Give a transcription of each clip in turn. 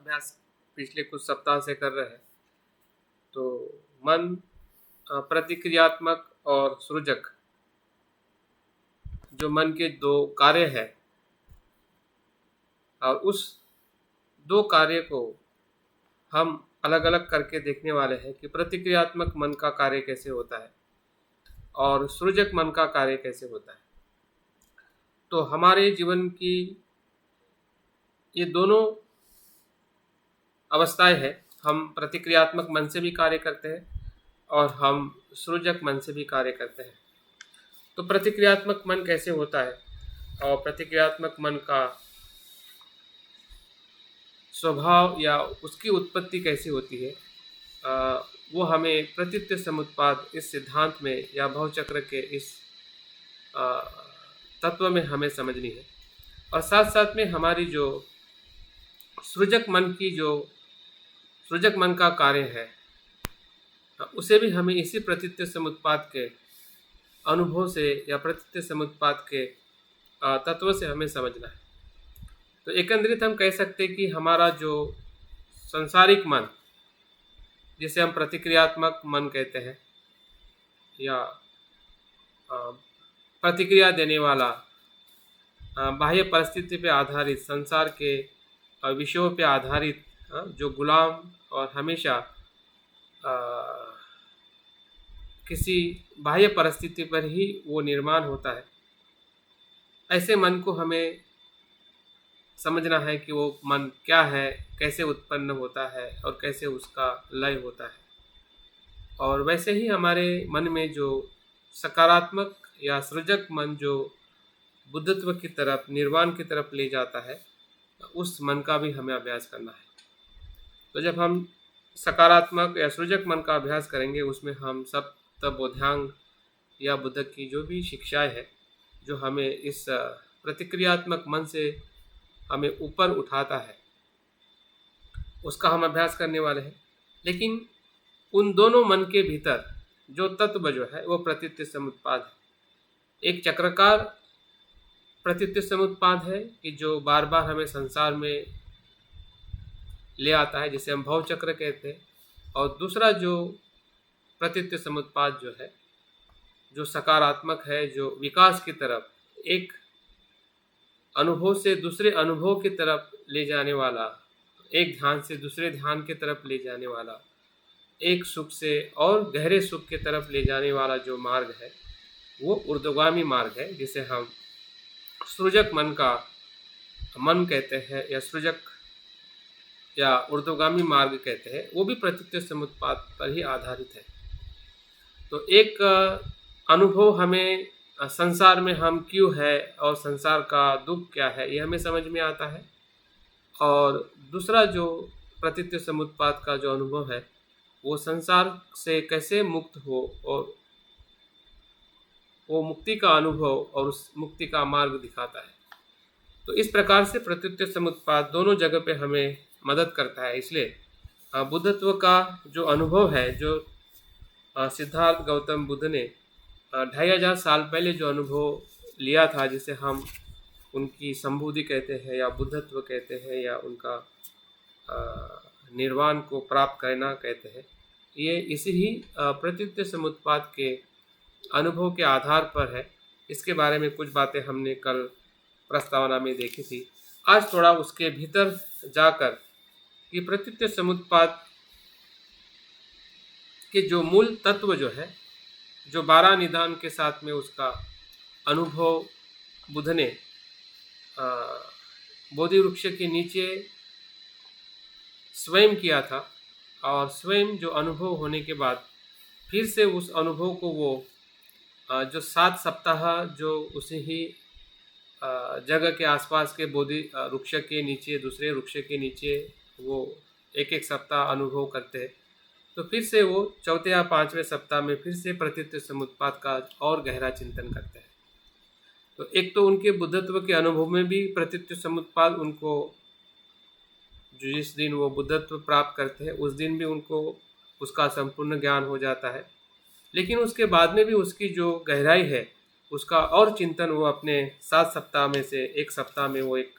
अभ्यास पिछले कुछ सप्ताह से कर रहे हैं। तो मन प्रतिक्रियात्मक और सृजक, जो मन के दो कार्य हैं, और उस दो कार्य को हम अलग अलग करके देखने वाले हैं कि प्रतिक्रियात्मक मन का कार्य कैसे होता है और सृजक मन का कार्य कैसे होता है। तो हमारे जीवन की ये दोनों अवस्थाएं हैं। हम प्रतिक्रियात्मक मन से भी कार्य करते हैं और हम सृजक मन से भी कार्य करते हैं। तो प्रतिक्रियात्मक मन कैसे होता है और प्रतिक्रियात्मक मन का स्वभाव या उसकी उत्पत्ति कैसी होती है, वो हमें प्रतीत्य समुत्पाद इस सिद्धांत में या भवचक्र के इस तत्व में हमें समझनी है। और साथ साथ में हमारी जो सृजक मन का कार्य है, उसे भी हमें इसी प्रतीत्य समुत्पाद के अनुभव से या प्रतीत्य समुत्पाद के तत्व से हमें समझना है। तो एकंदरित हम कह सकते हैं कि हमारा जो संसारिक मन, जिसे हम प्रतिक्रियात्मक मन कहते हैं, या प्रतिक्रिया देने वाला, बाह्य परिस्थिति पे आधारित, संसार के विषयों पे आधारित, जो गुलाम और हमेशा किसी बाह्य परिस्थिति पर ही वो निर्माण होता है, ऐसे मन को हमें समझना है कि वो मन क्या है, कैसे उत्पन्न होता है और कैसे उसका लय होता है। और वैसे ही हमारे मन में जो सकारात्मक या सृजक मन जो बुद्धत्व की तरफ, निर्वाण की तरफ ले जाता है, उस मन का भी हमें अभ्यास करना है। तो जब हम सकारात्मक या सृजक मन का अभ्यास करेंगे, उसमें हम सप्तबोधांग या बुद्ध की जो भी शिक्षाएं है, जो हमें इस प्रतिक्रियात्मक मन से हमें ऊपर उठाता है, उसका हम अभ्यास करने वाले हैं। लेकिन उन दोनों मन के भीतर जो तत्व जो है वो प्रतीत्य समुत्पाद है। एक चक्राकार प्रतीत्य समुत्पाद है कि जो बार बार हमें संसार में ले आता है, जिसे हम भवचक्र कहते हैं। और दूसरा जो प्रतीत्य समुत्पाद जो है, जो सकारात्मक है, जो विकास की तरफ, एक अनुभव से दूसरे अनुभव की तरफ ले जाने वाला, एक ध्यान से दूसरे ध्यान की तरफ ले जाने वाला, एक सुख से और गहरे सुख की तरफ ले जाने वाला जो मार्ग है, वो ऊर्ध्वगामी मार्ग है, जिसे हम सृजक मन का मन कहते हैं या सृजक या ऊर्ध्वगामी मार्ग कहते हैं। वो भी प्रतीत्य समुत्पाद पर ही आधारित है। तो एक अनुभव हमें संसार में हम क्यों है और संसार का दुख क्या है, ये हमें समझ में आता है। और दूसरा जो प्रतीत्य समुत्पाद का जो अनुभव है, वो संसार से कैसे मुक्त हो और वो मुक्ति का अनुभव और उस मुक्ति का मार्ग दिखाता है। तो इस प्रकार से प्रतीत्य समुत्पाद दोनों जगह पे हमें मदद करता है। इसलिए बुद्धत्व का जो अनुभव है, जो सिद्धार्थ गौतम बुद्ध ने 2500 साल पहले जो अनुभव लिया था, जिसे हम उनकी संबुद्धि कहते हैं या बुद्धत्व कहते हैं या उनका निर्वाण को प्राप्त करना कहते हैं, ये इसी ही प्रतीत्य समुत्पाद के अनुभव के आधार पर है। इसके बारे में कुछ बातें हमने कल प्रस्तावना में देखी थी। आज थोड़ा उसके भीतर जाकर कि प्रतीत्य समुत्पाद के जो मूल तत्व जो है, जो 12 निदान के साथ में उसका अनुभव बुद्ध ने बोधि वृक्ष के नीचे स्वयं किया था, और स्वयं जो अनुभव होने के बाद फिर से उस अनुभव को वो जो 7 सप्ताह जो उसी ही जगह के आसपास के बोधि वृक्ष के नीचे, दूसरे वृक्ष के नीचे वो एक सप्ताह अनुभव करते हैं। तो फिर से वो चौथे या 5वें सप्ताह में फिर से प्रतीत्य समुत्पाद का और गहरा चिंतन करते हैं। तो एक तो उनके बुद्धत्व के अनुभव में भी प्रतीत्य समुत्पाद उनको, जो जिस दिन वो बुद्धत्व प्राप्त करते हैं उस दिन भी उनको उसका संपूर्ण ज्ञान हो जाता है। लेकिन उसके बाद में भी उसकी जो गहराई है, उसका और चिंतन वो अपने 7 सप्ताह में से एक सप्ताह में वो एक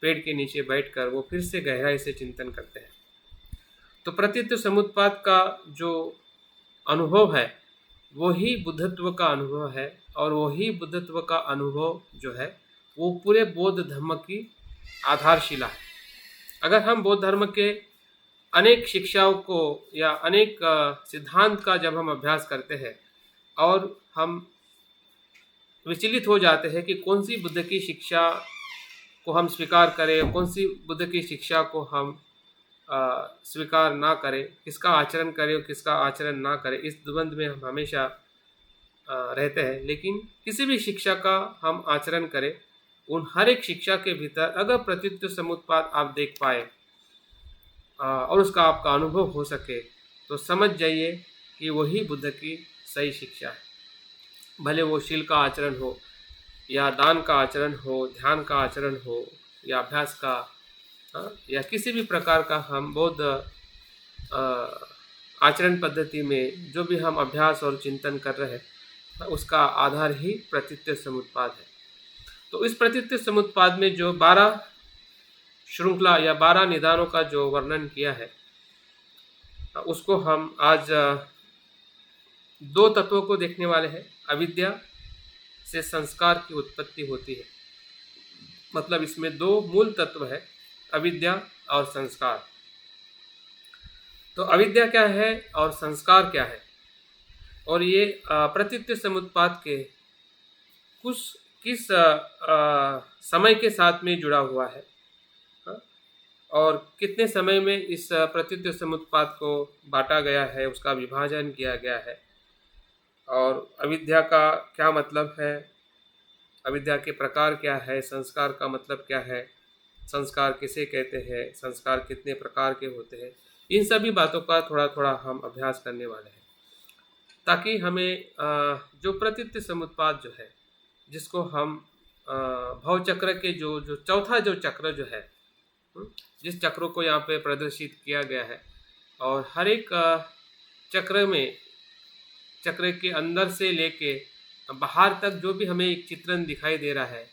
पेड़ के नीचे बैठकर वो फिर से गहराई से चिंतन करते हैं। तो प्रतीत्व समुत्पाद का जो अनुभव है वही बुद्धत्व का अनुभव है, और वही बुद्धत्व का अनुभव जो है वो पूरे बौद्ध धर्म की आधारशिला है। अगर हम बौद्ध धर्म के अनेक शिक्षाओं को या अनेक सिद्धांत का जब हम अभ्यास करते हैं और हम विचलित हो जाते हैं कि कौन सी बुद्ध की शिक्षा को हम स्वीकार करें, कौन सी बुद्ध की शिक्षा को हम स्वीकार ना करें, किसका आचरण करें और किसका आचरण ना करें, इस द्वंद में हम हमेशा रहते हैं। लेकिन किसी भी शिक्षा का हम आचरण करें, उन हर एक शिक्षा के भीतर अगर प्रतीत्व समुत्पाद आप देख पाए और उसका आपका अनुभव हो सके तो समझ जाइए कि वही बुद्ध की सही शिक्षा है। भले वो शील का आचरण हो या दान का आचरण हो, ध्यान का आचरण हो या अभ्यास का या किसी भी प्रकार का हम बौद्ध आचरण पद्धति में जो भी हम अभ्यास और चिंतन कर रहे हैं उसका आधार ही प्रतीत्व समुत्पाद है। तो इस प्रतीत्व समुत्पाद में जो 12 श्रृंखला या 12 निदानों का जो वर्णन किया है उसको हम आज 2 तत्वों को देखने वाले हैं। अविद्या से संस्कार की उत्पत्ति होती है, मतलब इसमें 2 मूल तत्व है, अविद्या और संस्कार। तो अविद्या क्या है और संस्कार क्या है, और ये प्रतीत्व समुत्पाद के किस समय के साथ में जुड़ा हुआ है और कितने समय में इस प्रतीत्व समुत्पाद को बांटा गया है, उसका विभाजन किया गया है, और अविद्या का क्या मतलब है, अविद्या के प्रकार क्या है, संस्कार का मतलब क्या है, संस्कार किसे कहते हैं, संस्कार कितने प्रकार के होते हैं, इन सभी बातों का थोड़ा थोड़ा हम अभ्यास करने वाले हैं, ताकि हमें जो प्रतीत्व समुत्पाद जो है, जिसको हम भवचक्र के जो चौथा जो चक्र जो है, जिस चक्र को यहाँ पे प्रदर्शित किया गया है, और हर एक चक्र में, चक्र के अंदर से लेके बाहर तक जो भी हमें एक चित्रण दिखाई दे रहा है,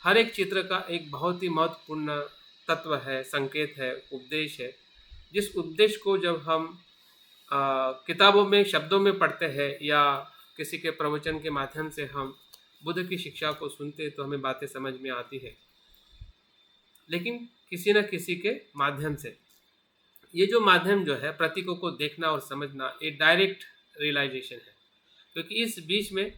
हर एक चित्र का एक बहुत ही महत्वपूर्ण तत्व है, संकेत है, उपदेश है। जिस उपदेश को जब हम किताबों में शब्दों में पढ़ते हैं या किसी के प्रवचन के माध्यम से हम बुद्ध की शिक्षा को सुनते तो हमें बातें समझ में आती है, लेकिन किसी न किसी के माध्यम से, ये जो माध्यम जो है प्रतीकों को देखना और समझना, ये डायरेक्ट रियलाइजेशन है, क्योंकि इस बीच में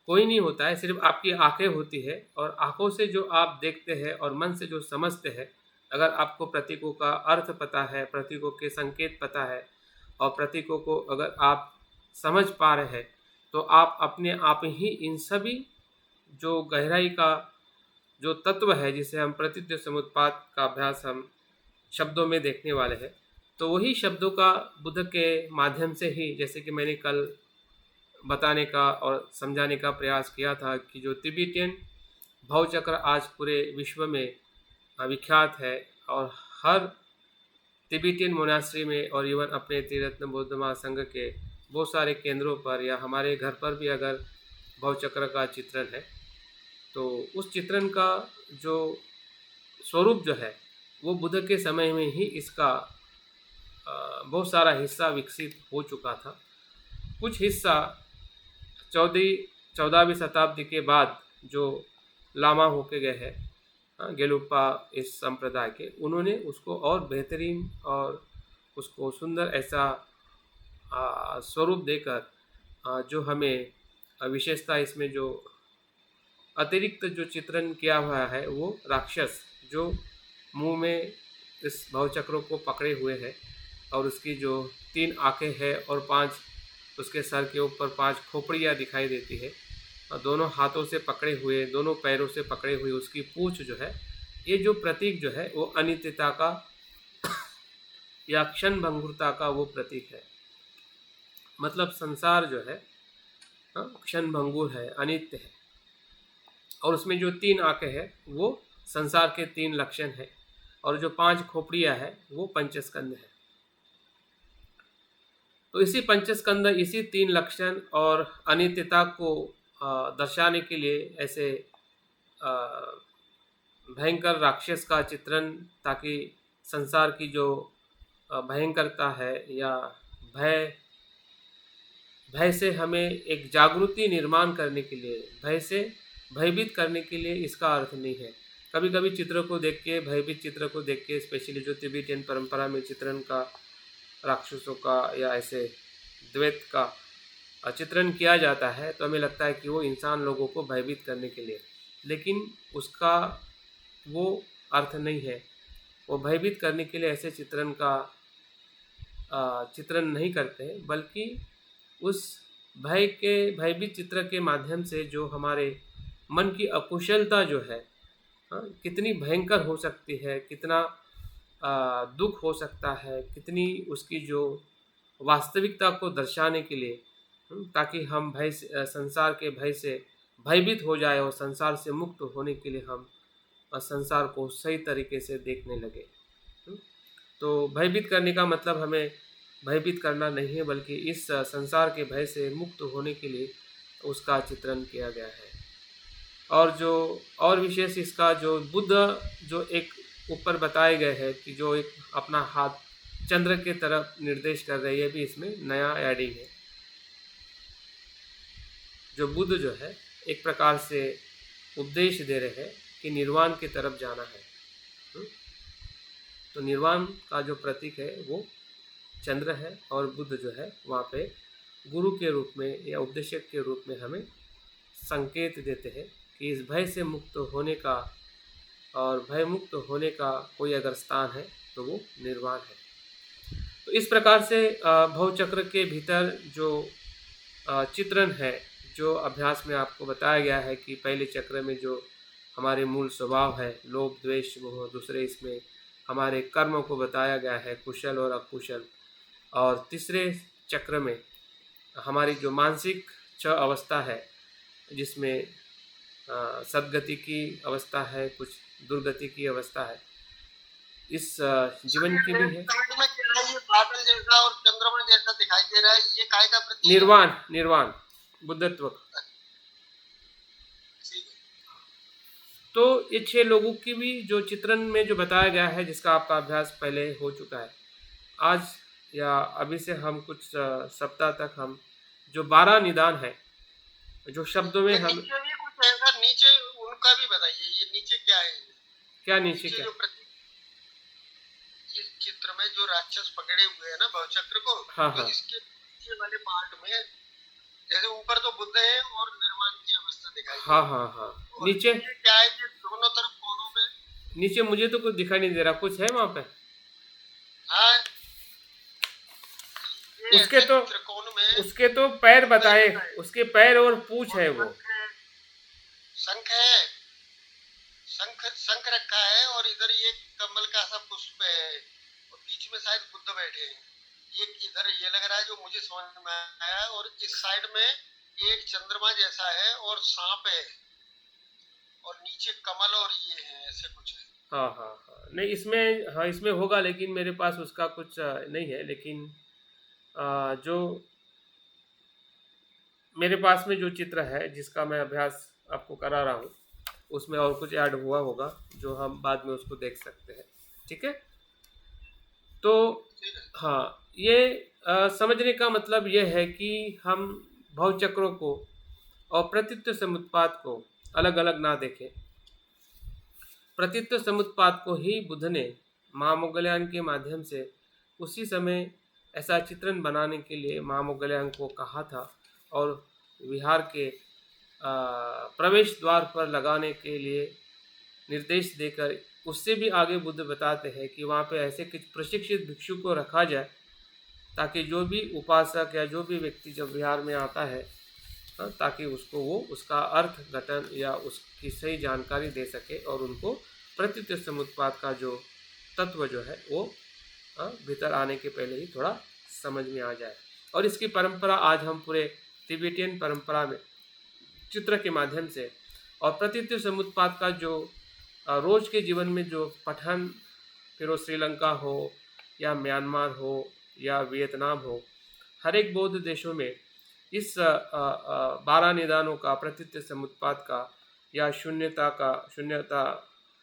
कोई नहीं होता है, सिर्फ आपकी आंखें होती है, और आंखों से जो आप देखते हैं और मन से जो समझते हैं, अगर आपको प्रतीकों का अर्थ पता है, प्रतीकों के संकेत पता है और प्रतीकों को अगर आप समझ पा रहे हैं, तो आप अपने आप ही इन सभी जो गहराई का जो तत्व है, जिसे हम प्रतीत्व समुत्पाद का अभ्यास हम शब्दों में देखने वाले हैं, तो वही शब्दों का बुद्ध के माध्यम से ही, जैसे कि मैंने कल बताने का और समझाने का प्रयास किया था कि जो तिब्बतियन भवचक्र आज पूरे विश्व में विख्यात है, और हर तिब्बतियन मोनास्ट्री में और इवन अपने त्रिरत्न बौद्ध महासंघ के बहुत सारे केंद्रों पर या हमारे घर पर भी अगर भवचक्र का चित्रण है, तो उस चित्रण का जो स्वरूप जो है वो बुद्ध के समय में ही इसका बहुत सारा हिस्सा विकसित हो चुका था। कुछ हिस्सा 14वीं शताब्दी के बाद जो लामा होके गए हैं गेलुपा इस संप्रदाय के, उन्होंने उसको और बेहतरीन और उसको सुंदर ऐसा स्वरूप देकर जो हमें विशेषता, इसमें जो अतिरिक्त जो चित्रण किया हुआ है वो राक्षस जो मुंह में इस भवचक्रों को पकड़े हुए है, और उसकी जो 3 आंखें हैं और 5 उसके सर के ऊपर 5 खोपड़ियाँ दिखाई देती है, और दोनों हाथों से पकड़े हुए, दोनों पैरों से पकड़े हुए उसकी पूंछ जो है, ये जो प्रतीक जो है वो अनित्यता का या क्षण भंगुरता का वो प्रतीक है। मतलब संसार जो है क्षण भंगुर है, अनित्य है, और उसमें जो 3 आंखें हैं वो संसार के 3 लक्षण है, और जो 5 खोपड़ियाँ है वो पंचस्कंद है। तो इसी पंचस्कंद, इसी 3 लक्षण और अनित्यता को दर्शाने के लिए ऐसे भयंकर राक्षस का चित्रण, ताकि संसार की जो भयंकरता है या भय भय से हमें एक जागृति निर्माण करने के लिए, भय से भयभीत करने के लिए इसका अर्थ नहीं है। कभी कभी चित्र को देख के, भयभीत चित्र को देख के, स्पेशली जो तिब्बतियन परंपरा में चित्रण का, राक्षसों का या ऐसे द्वैत का चित्रण किया जाता है, तो हमें लगता है कि वो इंसान लोगों को भयभीत करने के लिए, लेकिन उसका वो अर्थ नहीं है। वो भयभीत करने के लिए ऐसे चित्रण का चित्रण नहीं करते, बल्कि उस भयभीत चित्र के माध्यम से जो हमारे मन की अकुशलता जो है, कितनी भयंकर हो सकती है, कितना दुख हो सकता है, कितनी उसकी जो वास्तविकता को दर्शाने के लिए, ताकि हम संसार के भय से भयभीत हो जाए और संसार से मुक्त होने के लिए हम संसार को सही तरीके से देखने लगे। तो भयभीत करने का मतलब हमें भयभीत करना नहीं है, बल्कि इस संसार के भय से मुक्त होने के लिए उसका चित्रण किया गया है। और विशेष इसका जो बुद्ध जो एक ऊपर बताए गए हैं कि जो एक अपना हाथ चंद्र के तरफ निर्देश कर रहे हैं, ये भी इसमें नया एडिंग है। जो बुद्ध जो है एक प्रकार से उपदेश दे रहे हैं कि निर्वाण की तरफ जाना है। तो निर्वाण का जो प्रतीक है वो चंद्र है, और बुद्ध जो है वहाँ पे गुरु के रूप में या उपदेशक के रूप में हमें संकेत देते हैं कि इस भय से मुक्त होने का, और भय मुक्त होने का कोई अगर स्थान है तो वो निर्वाण है। तो इस प्रकार से भवचक्र के भीतर जो चित्रण है, जो अभ्यास में आपको बताया गया है कि पहले चक्र में जो हमारे मूल स्वभाव है, लोभ द्वेष मोह, दूसरे इसमें हमारे कर्मों को बताया गया है, कुशल और अकुशल, और तीसरे चक्र में हमारी जो मानसिक 6 अवस्था है, जिसमें सद्गति की अवस्था है, कुछ दुर्गति की अवस्था है, इस जीवन की भी है। ये बादल जैसा और चंद्रमा जैसा दिखाई दे रहा है, ये काय का प्रतीक? निर्वाण बुद्धत्व। तो ये 6 लोगों की भी जो चित्रण में जो बताया गया है, जिसका आपका अभ्यास पहले हो चुका है, आज या अभी से हम कुछ सप्ताह तक हम जो 12 निदान है, जो शब्दों में हम नीचे भी कुछ ऐसा, नीचे उनका भी बताइए, ये नीचे क्या है? क्या नीचे क्या? इस चित्र में जो राक्षस पकड़े हुए हैं ना भवचक्र को, हाँ, तो इसके नीचे वाले पार्ट में, जैसे ऊपर तो बुद्ध है और निर्वाण की अवस्था दिखाई। हाँ। नीचे क्या है कि दोनों तरफ कोनों में, नीचे मुझे तो कुछ दिखाई नहीं दे रहा, कुछ है वहाँ पे? हाँ, उसके तो पैर बताए, उसके पैर और पूंछ है, वो शंख है, शंख रखा है, और इधर ये कमल का सा पुष्प है, और बीच में शायद बुद्ध बैठे हैं। ये इधर ये लग रहा है जो मुझे समझ में आया, और इस साइड में एक चंद्रमा जैसा है और सांप है, और नीचे कमल और ये है, ऐसे कुछ है। हाँ, नहीं इसमें होगा, लेकिन मेरे पास उसका कुछ नहीं है। लेकिन जो मेरे पास में जो चित्र है, जिसका मैं अभ्यास आपको करा रहा हूँ, उसमें और कुछ ऐड हुआ होगा जो हम बाद में उसको देख सकते हैं। ठीक है? तो हाँ, ये समझने का मतलब ये है कि हम भवचक्रों को और प्रतित्व समुत्पाद को अलग अलग ना देखें। प्रतित्व समुत्पाद को ही बुद्ध ने महामोगल्यान के माध्यम से उसी समय ऐसा चित्रण बनाने के लिए महामोगल्यान को कहा था, और विहार के प्रवेश द्वार पर लगाने के लिए निर्देश देकर उससे भी आगे बुद्ध बताते हैं कि वहाँ पे ऐसे कुछ प्रशिक्षित भिक्षु को रखा जाए, ताकि जो भी उपासक या जो भी व्यक्ति जब विहार में आता है, ताकि उसको वो उसका अर्थ घटन या उसकी सही जानकारी दे सके, और उनको प्रतित्व समुत्पाद का जो तत्व जो है वो भीतर आने के पहले ही थोड़ा समझ में आ जाए। और इसकी परंपरा आज हम पूरे तिब्बतियन परंपरा में चित्र के माध्यम से, और प्रतित्व समुत्पाद का जो रोज के जीवन में जो पठन, फिर वो श्रीलंका हो या म्यांमार हो या वियतनाम हो, हर एक बौद्ध देशों में इस 12 निदानों का, प्रतित्व समुत्पाद का या शून्यता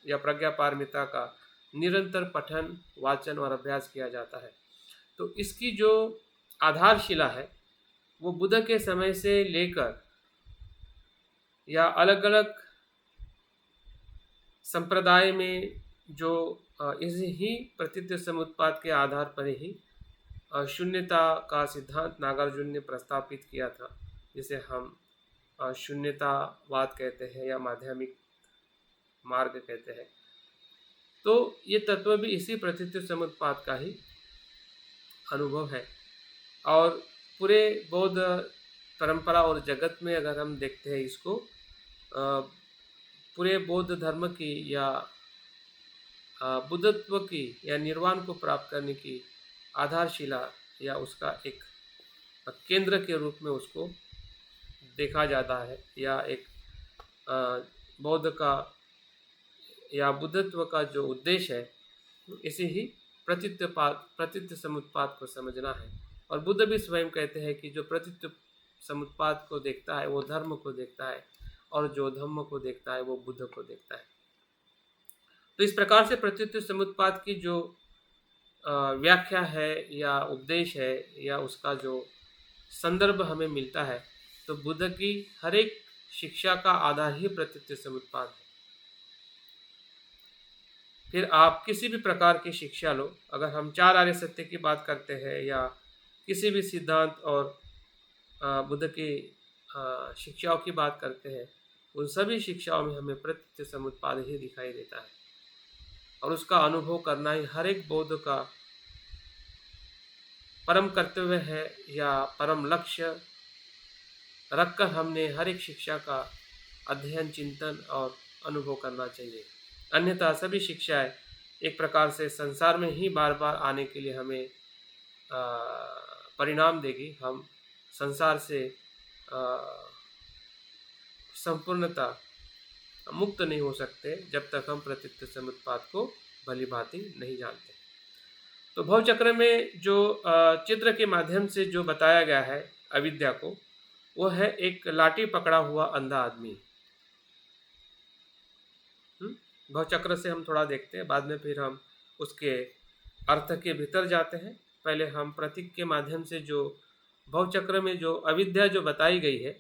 या प्रज्ञा पारमिता का निरंतर पठन, वाचन और अभ्यास किया जाता है। तो इसकी जो आधारशिला है वो बुद्ध के समय से लेकर या अलग अलग संप्रदाय में जो इस ही प्रतीत समुत्पाद के आधार पर ही शून्यता का सिद्धांत नागार्जुन ने प्रस्तापित किया था, जिसे हम शून्यतावाद कहते हैं या माध्यमिक मार्ग कहते हैं। तो ये तत्व भी इसी प्रतीत समुत्पाद का ही अनुभव है। और पूरे बौद्ध परंपरा और जगत में अगर हम देखते हैं इसको, पूरे बौद्ध धर्म की या बुद्धत्व की या निर्वाण को प्राप्त करने की आधारशिला या उसका एक केंद्र के रूप में उसको देखा जाता है, या एक बौद्ध का या बुद्धत्व का जो उद्देश्य है इसे ही प्रतीत समुत्पाद को समझना है। और बुद्ध भी स्वयं कहते हैं कि जो प्रतीत समुत्पाद को देखता है वो धर्म को देखता है, और जो धम्म को देखता है वो बुद्ध को देखता है। तो इस प्रकार से प्रतीत समुत्पाद की जो व्याख्या है या उपदेश है या उसका जो संदर्भ हमें मिलता है, तो बुद्ध की हर एक शिक्षा का आधार ही प्रतीत समुत्पाद है। फिर आप किसी भी प्रकार की शिक्षा लो, अगर हम चार आर्य सत्य की बात करते हैं या किसी भी सिद्धांत और बुद्ध की शिक्षाओं की बात करते हैं, उन सभी शिक्षाओं में हमें प्रतीत समुत्पाद ही दिखाई देता है। और उसका अनुभव करना ही हर एक बौद्ध का परम कर्तव्य है या परम लक्ष्य रखकर हमने हर एक शिक्षा का अध्ययन, चिंतन और अनुभव करना चाहिए। अन्यथा सभी शिक्षाएं एक प्रकार से संसार में ही बार बार आने के लिए हमें परिणाम देगी। हम संसार से संपूर्णता मुक्त नहीं हो सकते जब तक हम प्रतीत समुत्पाद को भली भांति नहीं जानते। तो भवचक्र में जो चित्र के माध्यम से जो बताया गया है अविद्या को, वो है एक लाठी पकड़ा हुआ अंधा आदमी। भवचक्र से हम थोड़ा देखते हैं, बाद में फिर हम उसके अर्थ के भीतर जाते हैं। पहले हम प्रतीक के माध्यम से जो भवचक्र में जो अविद्या जो बताई गई है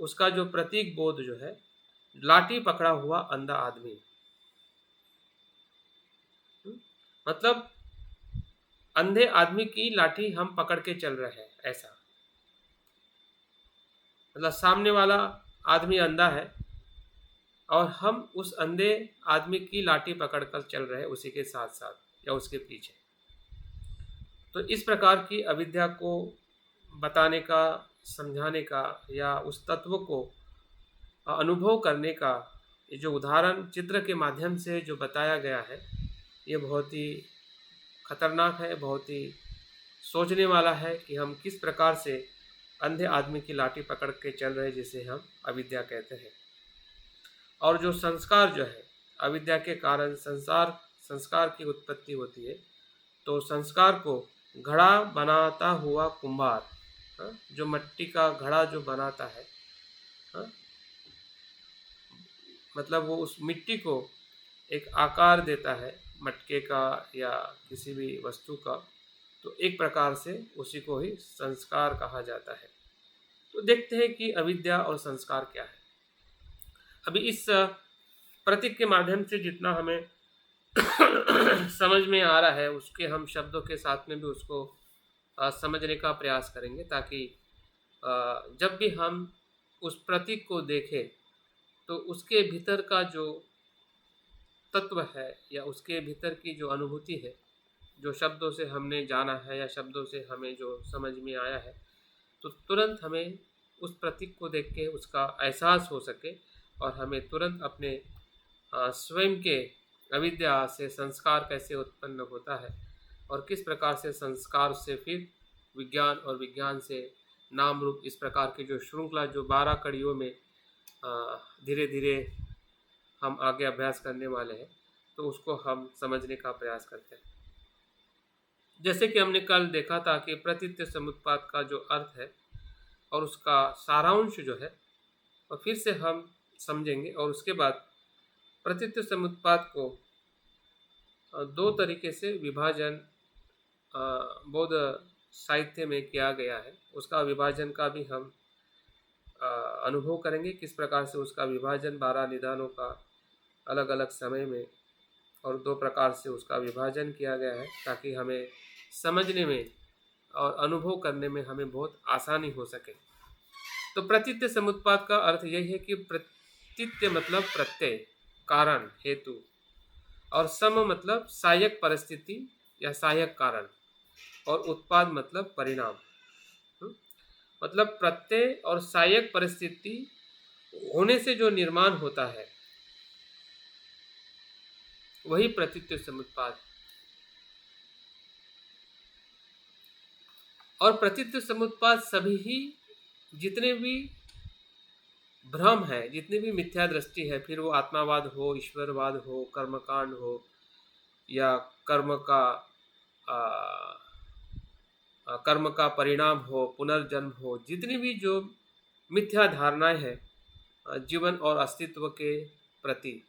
उसका जो प्रतीक बोध जो है, लाठी पकड़ा हुआ अंधा आदमी, मतलब अंधे आदमी की लाठी हम पकड़ के चल रहे हैं, ऐसा मतलब सामने वाला आदमी अंधा है और हम उस अंधे आदमी की लाठी पकड़कर चल रहे हैं उसी के साथ साथ या उसके पीछे। तो इस प्रकार की अविद्या को बताने का, समझाने का या उस तत्व को अनुभव करने का ये जो उदाहरण चित्र के माध्यम से जो बताया गया है, ये बहुत ही खतरनाक है, बहुत ही सोचने वाला है कि हम किस प्रकार से अंधे आदमी की लाठी पकड़ के चल रहे हैं, जिसे हम अविद्या कहते हैं। और जो संस्कार जो है, अविद्या के कारण संस्कार की उत्पत्ति होती है। तो संस्कार को घड़ा बनाता हुआ कुम्हार, जो मिट्टी का घड़ा जो बनाता है, मतलब वो उस मिट्टी को एक आकार देता है मटके का या किसी भी वस्तु का, तो एक प्रकार से उसी को ही संस्कार कहा जाता है। तो देखते हैं कि अविद्या और संस्कार क्या है। अभी इस प्रतीक के माध्यम से जितना हमें समझ में आ रहा है, उसके हम शब्दों के साथ में भी उसको समझने का प्रयास करेंगे, ताकि जब भी हम उस प्रतीक को देखें तो उसके भीतर का जो तत्व है या उसके भीतर की जो अनुभूति है, जो शब्दों से हमने जाना है या शब्दों से हमें जो समझ में आया है, तो तुरंत हमें उस प्रतीक को देख के उसका एहसास हो सके और हमें तुरंत अपने स्वयं के अविद्या से संस्कार कैसे उत्पन्न होता है और किस प्रकार से संस्कार से फिर विज्ञान और विज्ञान से नाम रूप, इस प्रकार की जो श्रृंखला जो 12 कड़ियों में धीरे धीरे हम आगे अभ्यास करने वाले हैं, तो उसको हम समझने का प्रयास करते हैं। जैसे कि हमने कल देखा था कि प्रतीत समुत्पाद का जो अर्थ है और उसका सारांश जो है, और फिर से हम समझेंगे और उसके बाद प्रतीत्व समुत्पाद को दो तरीके से विभाजन बौद्ध साहित्य में किया गया है। उसका विभाजन का भी हम अनुभव करेंगे, किस प्रकार से उसका विभाजन 12 निदानों का अलग अलग समय में और दो प्रकार से उसका विभाजन किया गया है, ताकि हमें समझने में और अनुभव करने में हमें बहुत आसानी हो सके। तो प्रतीत्य समुत्पाद का अर्थ यही है कि प्रतीत्य मतलब प्रत्यय, कारण, हेतु, और सम मतलब सहायक परिस्थिति या सहायक कारण, और उत्पाद मतलब परिणाम। मतलब प्रत्यय और सहायक परिस्थिति होने से जो निर्माण होता है वही प्रतीत्य समुत्पाद। और प्रतीत्य समुत्पाद सभी ही जितने भी भ्रम है, जितनी भी मिथ्या दृष्टि है, फिर वो आत्मावाद हो, ईश्वरवाद हो, कर्मकांड हो, या कर्म का परिणाम हो, पुनर्जन्म हो, जितनी भी जो मिथ्या धारणाएं हैं जीवन और अस्तित्व के प्रति,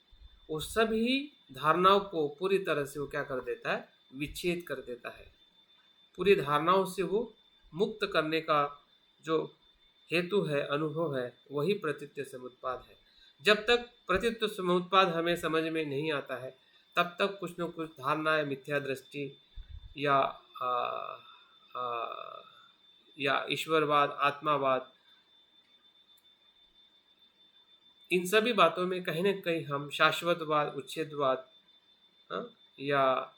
वो सभी धारणाओं को पूरी तरह से वो क्या कर देता है, विच्छेद कर देता है। पूरी धारणाओं से वो मुक्त करने का जो हेतु है, अनुभव है, वही प्रतीत्य समुत्पाद है। जब तक प्रतीत्य समुत्पाद हमें समझ में नहीं आता है, तब तक कुछ न कुछ धारणाएं, मिथ्या दृष्टि या ईश्वरवाद, आत्मावाद, इन सभी बातों में कहीं न कहीं हम शाश्वतवाद, उच्छेदवाद, या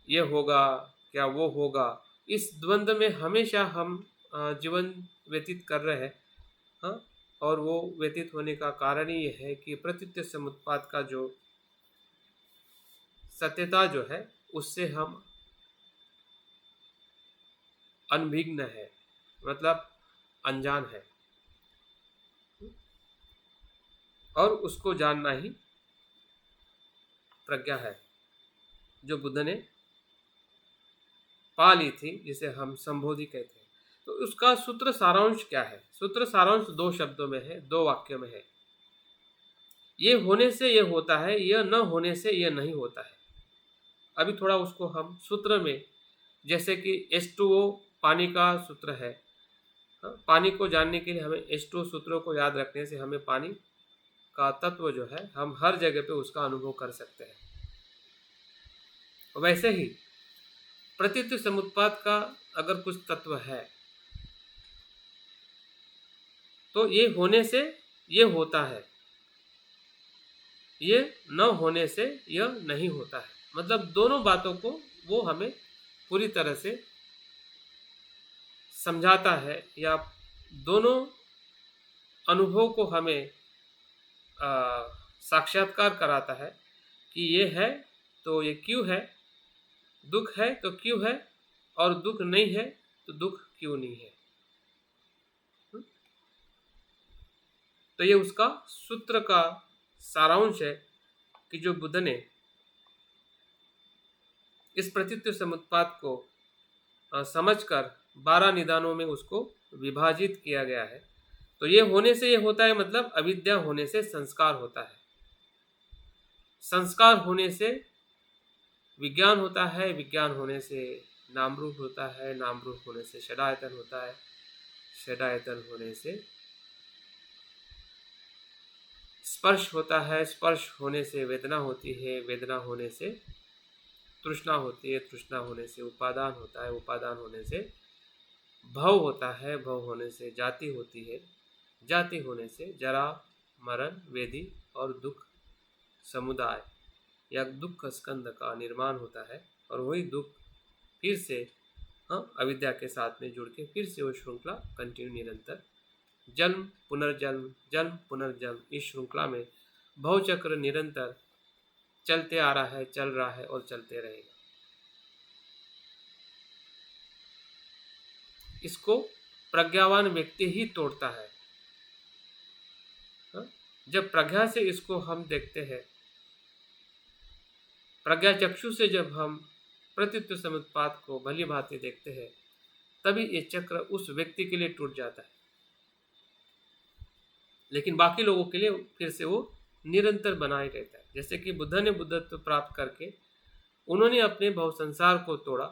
ये होगा क्या वो होगा, इस द्वंद्व में हमेशा हम जीवन व्यतीत कर रहे हैं। और वो व्यतीत होने का कारण ही ये है कि प्रतीत्य समुत्पाद का जो सत्यता जो है उससे हम अनभिज्ञ है, मतलब अनजान है, और उसको जानना ही प्रज्ञा है जो बुद्ध ने पा ली थी, जिसे हम संबोधि कहते हैं। तो उसका सूत्र सारांश क्या है? सूत्र सारांश दो शब्दों में है, दो वाक्यों में है। ये होने से ये होता है, यह न होने से यह नहीं होता है। अभी थोड़ा उसको हम सूत्र में, जैसे कि H2O पानी का सूत्र है, पानी को जानने के लिए हमें H2O सूत्रों को याद रखने से हमें पानी का तत्व जो है हम हर जगह पे उसका अनुभव कर सकते हैं। वैसे ही प्रतीत्य समुत्पाद का अगर कुछ तत्व है तो ये होने से ये होता है, ये न होने से यह नहीं होता है। मतलब दोनों बातों को वो हमें पूरी तरह से समझाता है, या दोनों अनुभव को हमें साक्षात्कार कराता है कि ये है तो ये क्यों है, दुख है तो क्यों है, और दुख नहीं है तो दुख क्यों नहीं है। तो ये उसका सूत्र का सारांश है कि जो बुद्ध ने इस प्रतीत्य समुत्पाद को समझकर 12 निदानों में उसको विभाजित किया गया है। तो ये होने से ये होता है, मतलब अविद्या होने से संस्कार होता है, संस्कार होने से विज्ञान होता है, विज्ञान होने से नाम रूप होता है, नाम रूप होने से षडायतन होता है, षडायतन होने से स्पर्श होता है, स्पर्श होने से वेदना होती है, वेदना होने से तृष्णा होती है, तृष्णा होने से उपादान होता है, उपादान होने से भव होता है, भव होने से जाति होती है, जाति होने से जरा, मरण, वेदी और दुख समुदाय या दुख स्कंद का निर्माण होता है। और वही दुख फिर से अविद्या के साथ में जुड़ के फिर से वो श्रृंखला कंटिन्यू, निरंतर जन्म पुनर्जन्म, जन्म पुनर्जन्म, इस श्रृंखला में भवचक्र निरंतर चलते आ रहा है, चल रहा है और चलते रहेगा। इसको प्रज्ञावान व्यक्ति ही तोड़ता है। जब प्रज्ञा से इसको हम देखते हैं, प्रज्ञा चक्षु से जब हम प्रतीत्य समुत्पाद को भली भांति देखते हैं, तभी ये चक्र उस व्यक्ति के लिए टूट जाता है। लेकिन बाकी लोगों के लिए फिर से वो निरंतर बनाए रहता है। जैसे कि बुद्ध ने बुद्धत्व प्राप्त करके उन्होंने अपने भव संसार को तोड़ा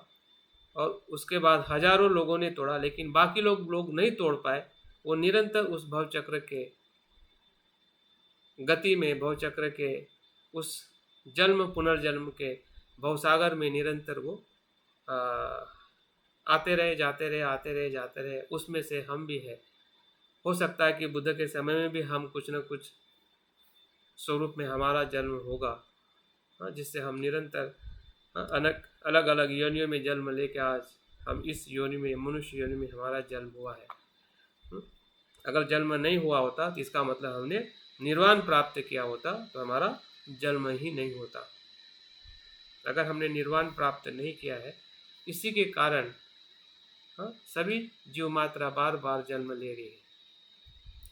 और उसके बाद हजारों लोगों ने तोड़ा, लेकिन बाकी लोग नहीं तोड़ पाए। वो निरंतर उस भव चक्र के गति में, भव चक्र के उस जन्म पुनर्जन्म के भवसागर में निरंतर वो आ, आते रहे जाते रहे, आते रहे जाते रहे। उसमें से हम भी है। हो सकता है कि बुद्ध के समय में भी हम कुछ न कुछ स्वरूप में हमारा जन्म होगा, जिससे हम निरंतर अलग अलग योनियों में जन्म लेके आज हम इस योनि में, मनुष्य योनि में हमारा जन्म हुआ है। अगर जन्म नहीं हुआ होता तो इसका मतलब हमने निर्वाण प्राप्त किया होता, तो हमारा जन्म ही नहीं होता। अगर हमने निर्वाण प्राप्त नहीं किया है, इसी के कारण सभी जीव मात्रा बार बार जन्म ले रही है।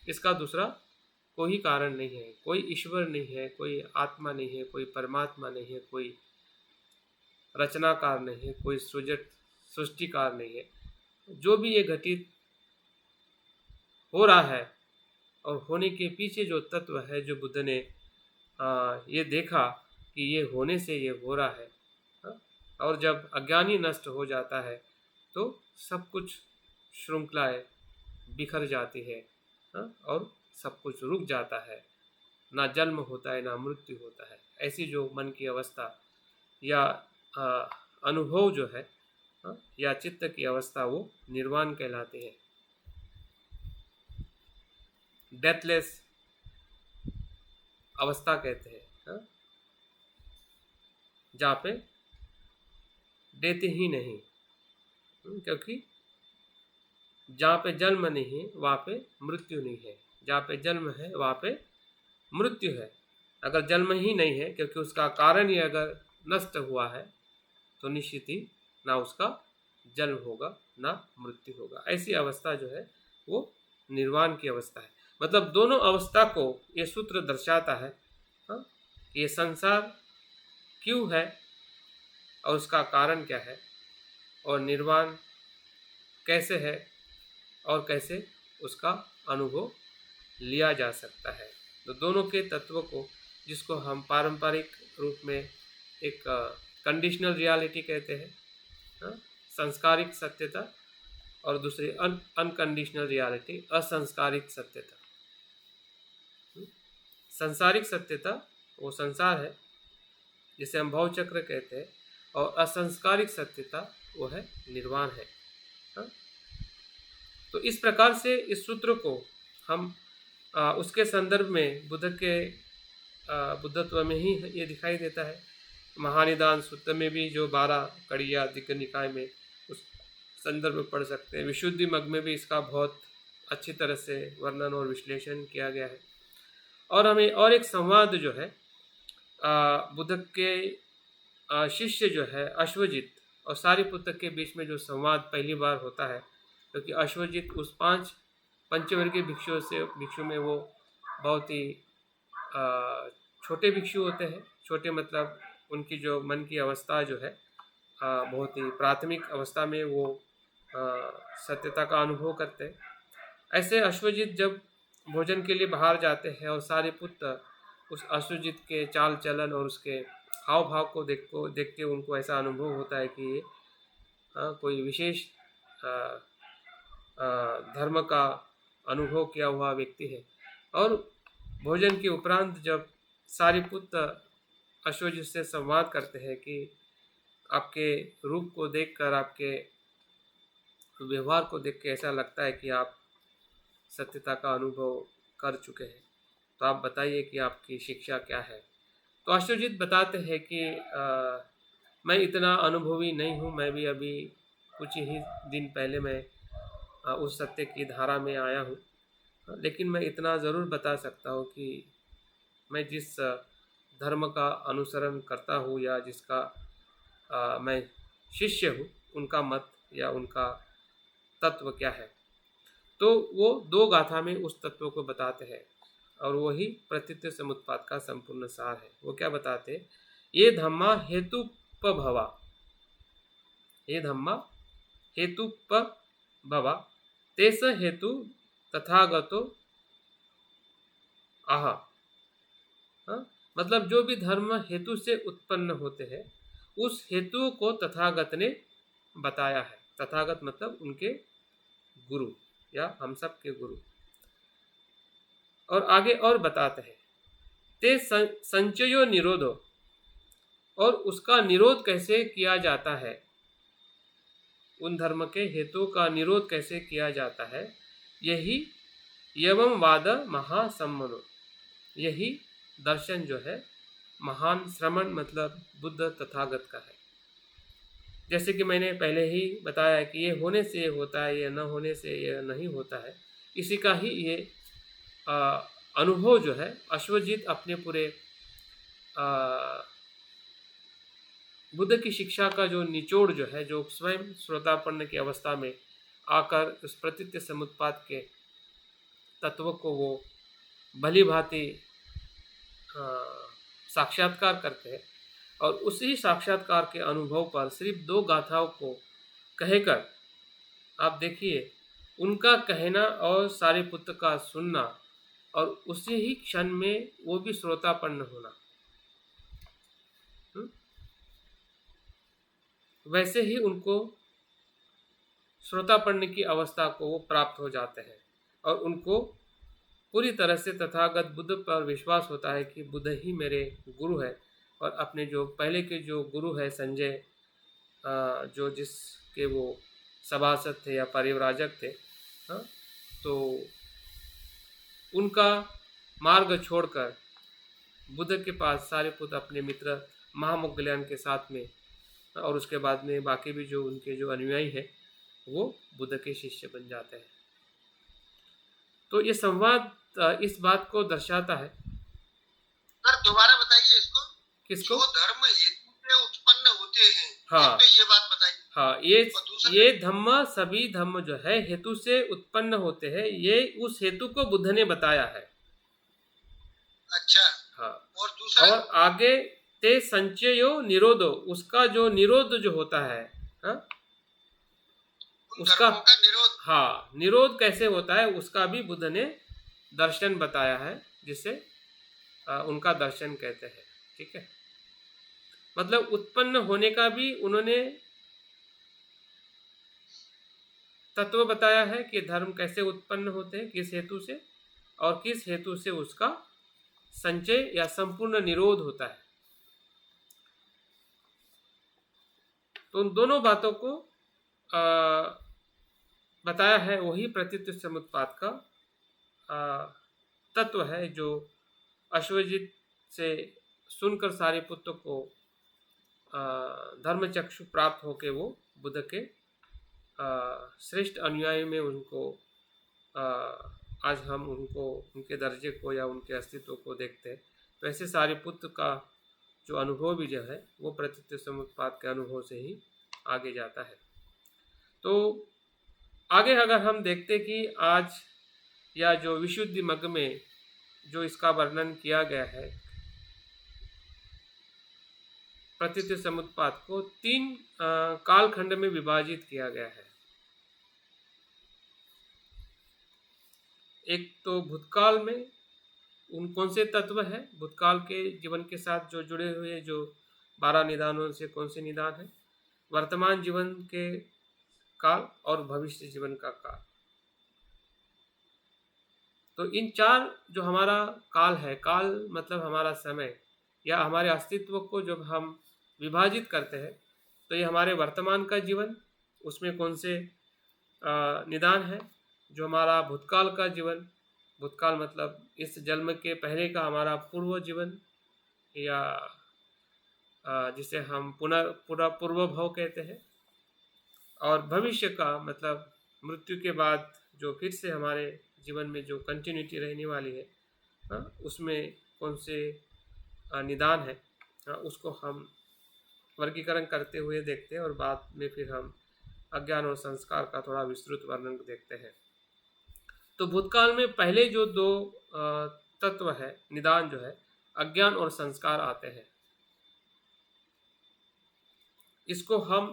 इसका दूसरा कोई कारण नहीं है। कोई ईश्वर नहीं है, कोई आत्मा नहीं है, कोई परमात्मा नहीं है, कोई रचनाकार नहीं है, कोई सृष्टिकार नहीं है। जो भी ये घटित हो रहा है और होने के पीछे जो तत्व है, जो बुद्ध ने ये देखा कि ये होने से ये हो रहा है, और जब अज्ञानी नष्ट हो जाता है तो सब कुछ श्रृंखलाएं बिखर जाती है, और सब कुछ रुक जाता है। ना जन्म होता है, ना मृत्यु होता है। ऐसी जो मन की अवस्था या अनुभव जो है, या चित्त की अवस्था, वो निर्वाण कहलाती है। डेथलेस अवस्था कहते हैं, जहाँ पे डेथ ही नहीं, क्योंकि जहाँ पे जन्म नहीं है वहाँ पे मृत्यु नहीं है, जहाँ पे जन्म है वहाँ पे मृत्यु है। अगर जन्म ही नहीं है, क्योंकि उसका कारण ही अगर नष्ट हुआ है, तो निश्चित ही ना उसका जन्म होगा ना मृत्यु होगा। ऐसी अवस्था जो है वो निर्वाण की अवस्था है। मतलब दोनों अवस्था को ये सूत्र दर्शाता है, ये संसार क्यों है और उसका कारण क्या है, और निर्वाण कैसे है और कैसे उसका अनुभव लिया जा सकता है। तो दोनों के तत्व को, जिसको हम पारंपरिक रूप में एक कंडीशनल रियलिटी कहते हैं, संस्कारिक सत्यता, और दूसरी अनकंडीशनल रियलिटी, असंस्कारिक सत्यता। संसारिक सत्यता वो संसार है जिसे हम भवचक्र कहते हैं, और असंस्कारिक सत्यता वो है निर्वाण है। तो इस प्रकार से इस सूत्र को हम उसके संदर्भ में बुद्ध के बुद्धत्व में ही ये दिखाई देता है। महानिदान सूत्र में भी जो 12 कड़िया दिग्ग निकाय में उस संदर्भ में पढ़ सकते हैं। विशुद्धि मग में भी इसका बहुत अच्छी तरह से वर्णन और विश्लेषण किया गया है। और हमें और एक संवाद जो है बुद्ध के शिष्य जो है अश्वजित और सारिपुत्र के बीच में जो संवाद पहली बार होता है, क्योंकि अश्वजित उस 5 पंचवर्गीय भिक्षु में वो बहुत ही छोटे भिक्षु होते हैं। छोटे मतलब उनकी जो मन की अवस्था जो है बहुत ही प्राथमिक अवस्था में वो सत्यता का अनुभव करते हैं। ऐसे अश्वजित जब भोजन के लिए बाहर जाते हैं और सारिपुत्र उस अश्वजित के चाल चलन और उसके हाव भाव को देख के उनको ऐसा अनुभव होता है कि ये कोई विशेष धर्म का अनुभव किया हुआ व्यक्ति है। और भोजन के उपरांत जब सारिपुत्र अश्वजित से संवाद करते हैं कि आपके रूप को देखकर, आपके व्यवहार को देख के ऐसा लगता है कि आप सत्यता का अनुभव कर चुके हैं, तो आप बताइए कि आपकी शिक्षा क्या है। तो अश्वजित बताते हैं कि मैं इतना अनुभवी नहीं हूँ, मैं भी अभी कुछ ही दिन पहले मैं उस सत्य की धारा में आया हूँ, लेकिन मैं इतना ज़रूर बता सकता हूँ कि मैं जिस धर्म का अनुसरण करता हूँ या जिसका मैं शिष्य हूँ, उनका मत या उनका तत्व क्या है। तो वो 2 गाथा में उस तत्व को बताते हैं, और वही प्रतीत्य समुत्पाद का संपूर्ण सार है। वो क्या बताते हैं? ये धम्मा हेतुपभवा, ये धम्मा हेतुपभवा तेस हेतु तथागतो आह। हाँ, मतलब जो भी धर्म हेतु से उत्पन्न होते हैं उस हेतु को तथागत ने बताया है। तथागत मतलब उनके गुरु या हम सब के गुरु। और आगे और बताते हैं, ते संचयो निरोधो, और उसका निरोध कैसे किया जाता है, उन धर्म के हेतु का निरोध कैसे किया जाता है, यही एवं वाद महासम्मनो, यही दर्शन जो है महान श्रमण मतलब बुद्ध तथागत का है। जैसे कि मैंने पहले ही बताया कि ये होने से ये होता है, ये न होने से ये नहीं होता है, इसी का ही ये अनुभव जो है अश्वजीत अपने पूरे बुद्ध की शिक्षा का जो निचोड़ जो है, जो स्वयं श्रोतापन्न की अवस्था में आकर उस प्रतीत्य समुत्पाद के तत्व को वो भली भांति साक्षात्कार करते हैं, और उसी साक्षात्कार के अनुभव पर सिर्फ 2 गाथाओं को कहकर आप देखिए उनका कहना और सारिपुत्र का सुनना और उसी ही क्षण में वो भी श्रोतापन्न होना, वैसे ही उनको श्रोतापन्न की अवस्था को वो प्राप्त हो जाते हैं और उनको पूरी तरह से तथागत बुद्ध पर विश्वास होता है कि बुद्ध ही मेरे गुरु है। और अपने जो पहले के जो गुरु है संजय, जो जिसके वो सभासद थे या परिव्राजक थे, तो उनका मार्ग छोड़कर बुद्ध के पास सारिपुत्र अपने मित्र महामोग्गल्लान के साथ में और उसके बाद में बाकी भी जो उनके जो अनुयायी हैं वो बुद्ध के शिष्य बन जाते हैं। तो ये संवाद इस बात को दर्शाता है। सर दोबारा बताइए इसको। किसको? जो धर्म हेतु से उत्पन्न होते हैं। हाँ, तो ये बात बताइए। हाँ, ये धम्म, सभी धम्म जो है हेतु से उत्पन्न होते हैं, ये उस हेतु को बुद्ध ने बताया है। अच्छा। हाँ, और दूसरा, और आगे ते संचयो निरोधो, उसका जो निरोध जो होता है, हाँ, उसका निरोध, हाँ, निरोध कैसे होता है उसका भी बुद्ध ने दर्शन बताया है, जिसे उनका दर्शन कहते हैं। ठीक है, मतलब उत्पन्न होने का भी उन्होंने तत्व बताया है कि धर्म कैसे उत्पन्न होते हैं, किस हेतु से, और किस हेतु से उसका संचय या संपूर्ण निरोध होता है। तो उन दोनों बातों को बताया है। वही प्रतीत्य समुत्पाद का तत्व है जो अश्वजित से सुनकर सारिपुत्र को धर्मचक्षु प्राप्त होके वो बुद्ध के श्रेष्ठ अनुयायी में उनको आज हम उनको उनके दर्जे को या उनके अस्तित्व को देखते हैं। तो ऐसे सारिपुत्र का जो अनुभव भी जो है वो प्रतीत्य समुत्पाद के अनुभव से ही आगे जाता है। तो आगे अगर हम देखते कि आज या जो विशुद्धि मग्ग में जो इसका वर्णन किया गया है, प्रतीत्य समुत्पाद को 3 कालखंड में विभाजित किया गया है। एक तो भूतकाल में उन कौन से तत्व है, भूतकाल के जीवन के साथ जो जुड़े हुए जो 12 निदानों से कौन से निदान है, वर्तमान जीवन के काल और भविष्य जीवन का काल। तो इन 4 जो हमारा काल है, काल मतलब हमारा समय या हमारे अस्तित्व को जब हम विभाजित करते हैं तो ये हमारे वर्तमान का जीवन, उसमें कौन से निदान है, जो हमारा भूतकाल का जीवन, भूतकाल मतलब इस जन्म के पहले का हमारा पूर्व जीवन या जिसे हम पूर्व भव कहते हैं, और भविष्य का मतलब मृत्यु के बाद जो फिर से हमारे जीवन में जो कंटिन्यूटी रहने वाली है, उसमें कौन से निदान है, उसको हम वर्गीकरण करते हुए देखते हैं और बाद में फिर हम अज्ञान और संस्कार का थोड़ा विस्तृत वर्णन देखते हैं। तो भूतकाल में पहले जो 2 तत्व है, निदान जो है, अज्ञान और संस्कार आते हैं। इसको हम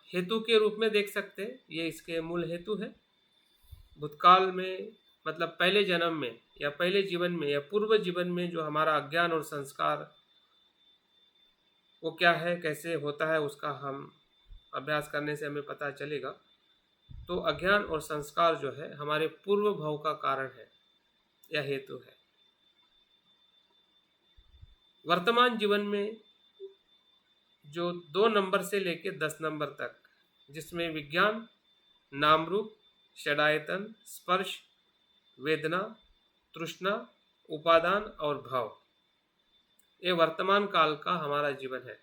हेतु के रूप में देख सकते हैं, ये इसके मूल हेतु है। भूतकाल में मतलब पहले जन्म में या पहले जीवन में या पूर्व जीवन में जो हमारा अज्ञान और संस्कार वो क्या है, कैसे होता है, उसका हम अभ्यास करने से हमें पता चलेगा। तो अज्ञान और संस्कार जो है हमारे पूर्व भाव का कारण है या हेतु है। वर्तमान जीवन में जो 2 नंबर से लेकर 10 नंबर तक, जिसमें विज्ञान, नाम रूप, षडायतन, स्पर्श, वेदना, तृष्णा, उपादान और भाव, ये वर्तमान काल का हमारा जीवन है।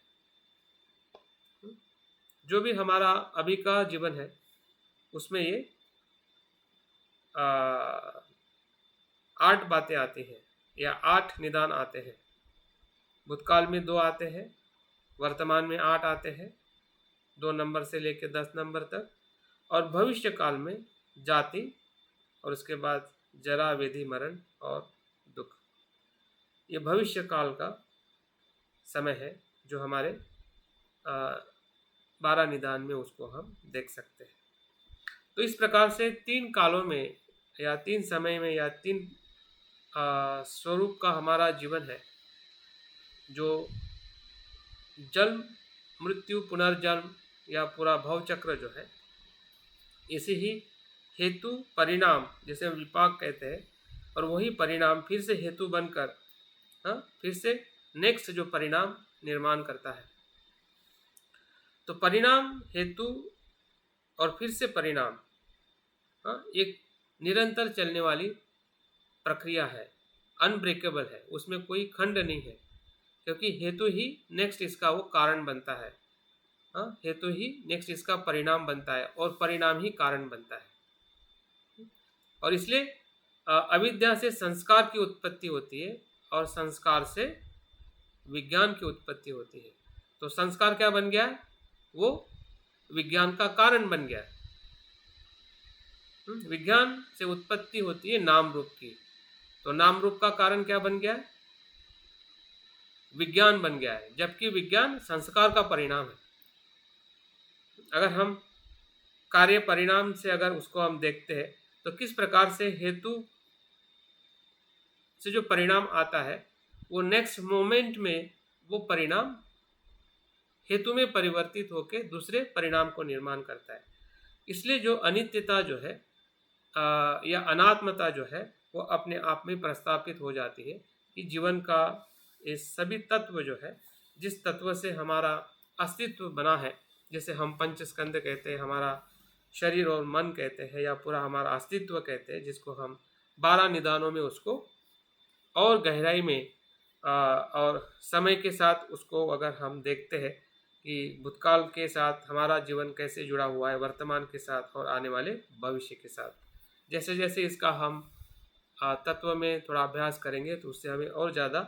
जो भी हमारा अभी का जीवन है उसमें ये 8 बातें आती हैं या 8 निदान आते हैं। भूतकाल में 2 आते हैं, वर्तमान में 8 आते हैं, 2 नंबर से लेकर 10 नंबर तक, और भविष्य काल में जाति और उसके बाद जरा, व्याधि, मरण और दुख। ये भविष्य काल का समय है जो हमारे 12 निदान में उसको हम देख सकते हैं। तो इस प्रकार से 3 कालों में या 3 समय में या 3 स्वरूप का हमारा जीवन है, जो जन्म, मृत्यु, पुनर्जन्म या पूरा भव चक्र जो है, इसे ही हेतु परिणाम जैसे हम विपाक कहते हैं, और वही परिणाम फिर से हेतु बनकर फिर से नेक्स्ट जो परिणाम निर्माण करता है। तो परिणाम, हेतु और फिर से परिणाम एक निरंतर चलने वाली प्रक्रिया है, अनब्रेकेबल है, उसमें कोई खंड नहीं है, क्योंकि हेतु ही नेक्स्ट इसका वो कारण बनता है। हेतु ही नेक्स्ट इसका परिणाम बनता है और परिणाम ही कारण बनता है। और इसलिए अविद्या से संस्कार की उत्पत्ति होती है और संस्कार से विज्ञान की उत्पत्ति होती है। तो संस्कार क्या बन गया? वो विज्ञान का कारण बन गया। विज्ञान से उत्पत्ति होती है नाम रूप की, तो नाम रूप का कारण क्या बन गया? विज्ञान बन गया है, जबकि विज्ञान संस्कार का परिणाम है। अगर हम कार्य परिणाम से अगर उसको हम देखते हैं तो किस प्रकार से हेतु से जो परिणाम आता है वो नेक्स्ट मोमेंट में वो परिणाम हेतु में परिवर्तित होकर दूसरे परिणाम को निर्माण करता है। इसलिए जो अनित्यता जो है या अनात्मता जो है वो अपने आप में प्रस्तापित हो जाती है कि जीवन का ये सभी तत्व जो है, जिस तत्व से हमारा अस्तित्व बना है, जैसे हम पंचस्कंद कहते हैं, हमारा शरीर और मन कहते हैं, या पूरा हमारा अस्तित्व कहते हैं, जिसको हम 12 निदानों में उसको और गहराई में और समय के साथ उसको अगर हम देखते हैं कि भूतकाल के साथ हमारा जीवन कैसे जुड़ा हुआ है, वर्तमान के साथ और आने वाले भविष्य के साथ, जैसे जैसे इसका हम तत्व में थोड़ा अभ्यास करेंगे तो उससे हमें और ज़्यादा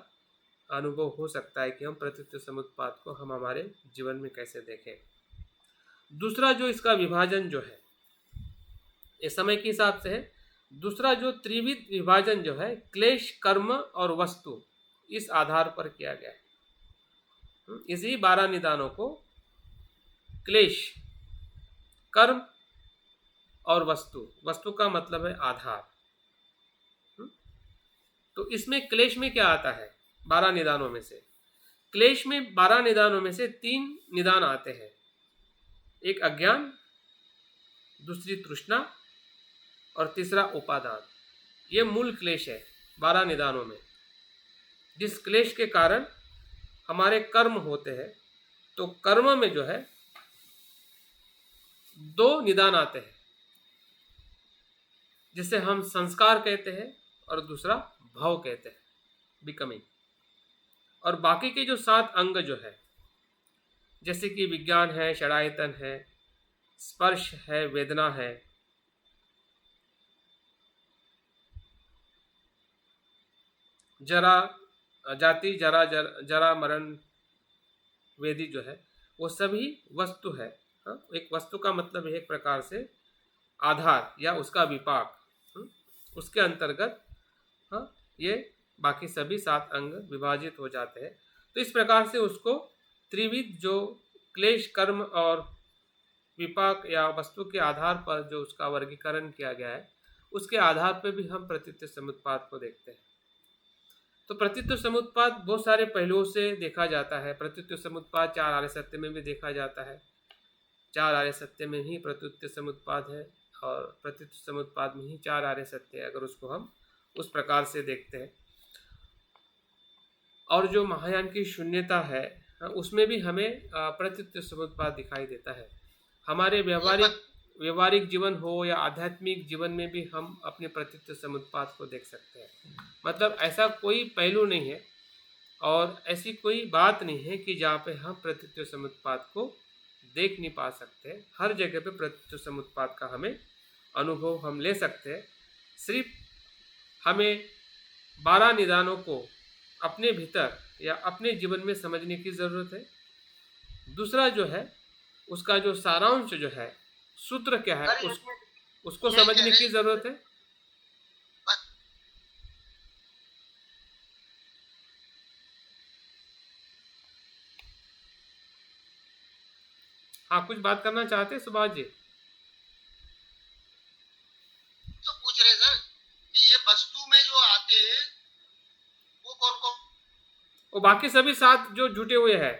अनुभव हो सकता है कि हम प्रतीत्व समुत्पाद को हम हमारे जीवन में कैसे देखें। दूसरा जो इसका विभाजन जो है इस समय के हिसाब से है, दूसरा जो त्रिविध विभाजन जो है क्लेश, कर्म और वस्तु, इस आधार पर किया गया है। इसी 12 निदानों को क्लेश, कर्म और वस्तु, वस्तु का मतलब है आधार। तो इसमें क्लेश में क्या आता है? 12 निदानों में से क्लेश में 12 निदानों में से 3 निदान आते हैं। एक अज्ञान, दूसरी तृष्णा और तीसरा उपादान। ये मूल क्लेश है 12 निदानों में, जिस क्लेश के कारण हमारे कर्म होते हैं। तो कर्म में जो है 2 निदान आते हैं, जिसे हम संस्कार कहते हैं और दूसरा भाव कहते हैं, बिकमिंग। और बाकी के जो 7 अंग जो है, जैसे कि विज्ञान है, षडायतन है, स्पर्श है, वेदना है, जरा, जाति, जरा मरण, वेदी जो है, वो सभी वस्तु है। एक वस्तु का मतलब है एक प्रकार से आधार या उसका विपाक, उसके अंतर्गत ये बाकी सभी 7 अंग विभाजित हो जाते हैं। तो इस प्रकार से उसको त्रिविध जो क्लेश, कर्म और विपाक या वस्तु के आधार पर जो उसका वर्गीकरण किया गया है, उसके आधार पर भी हम प्रतीत्य समुत्पाद को देखते हैं। तो प्रतीत्य समुत्पाद बहुत सारे पहलुओं से देखा जाता है। प्रतीत्य समुत्पाद चार आर्य सत्य में भी देखा जाता है। चार आर्य सत्य में ही प्रतीत्य समुत्पाद है और प्रतीत्य समुत्पाद में ही चार आर्य सत्य है, अगर उसको हम उस प्रकार से देखते हैं। और जो महायान की शून्यता है उसमें भी हमें प्रतीत्य समुत्पाद दिखाई देता है। हमारे व्यवहारिक जीवन हो या आध्यात्मिक जीवन में भी हम अपने प्रतीत्य समुत्पाद को देख सकते हैं। मतलब ऐसा कोई पहलू नहीं है और ऐसी कोई बात नहीं है कि जहाँ पे हम प्रतीत्य समुत्पाद को देख नहीं पा सकते। हर जगह पे प्रतीत्य समुत्पाद का हमें अनुभव हम ले सकते हैं। सिर्फ हमें 12 निदानों को अपने भीतर या अपने जीवन में समझने की ज़रूरत है। दूसरा जो है उसका जो सारांश जो है, सूत्र क्या है, उसको समझने की ज़रूरत है। हाँ, कुछ बात करना चाहते हैं सुभाष जी? तो पूछ रहे सर कि ये वस्तु में जो आते हैं वो कौन कौन? वो बाकी सभी 7 जो जुटे हुए हैं।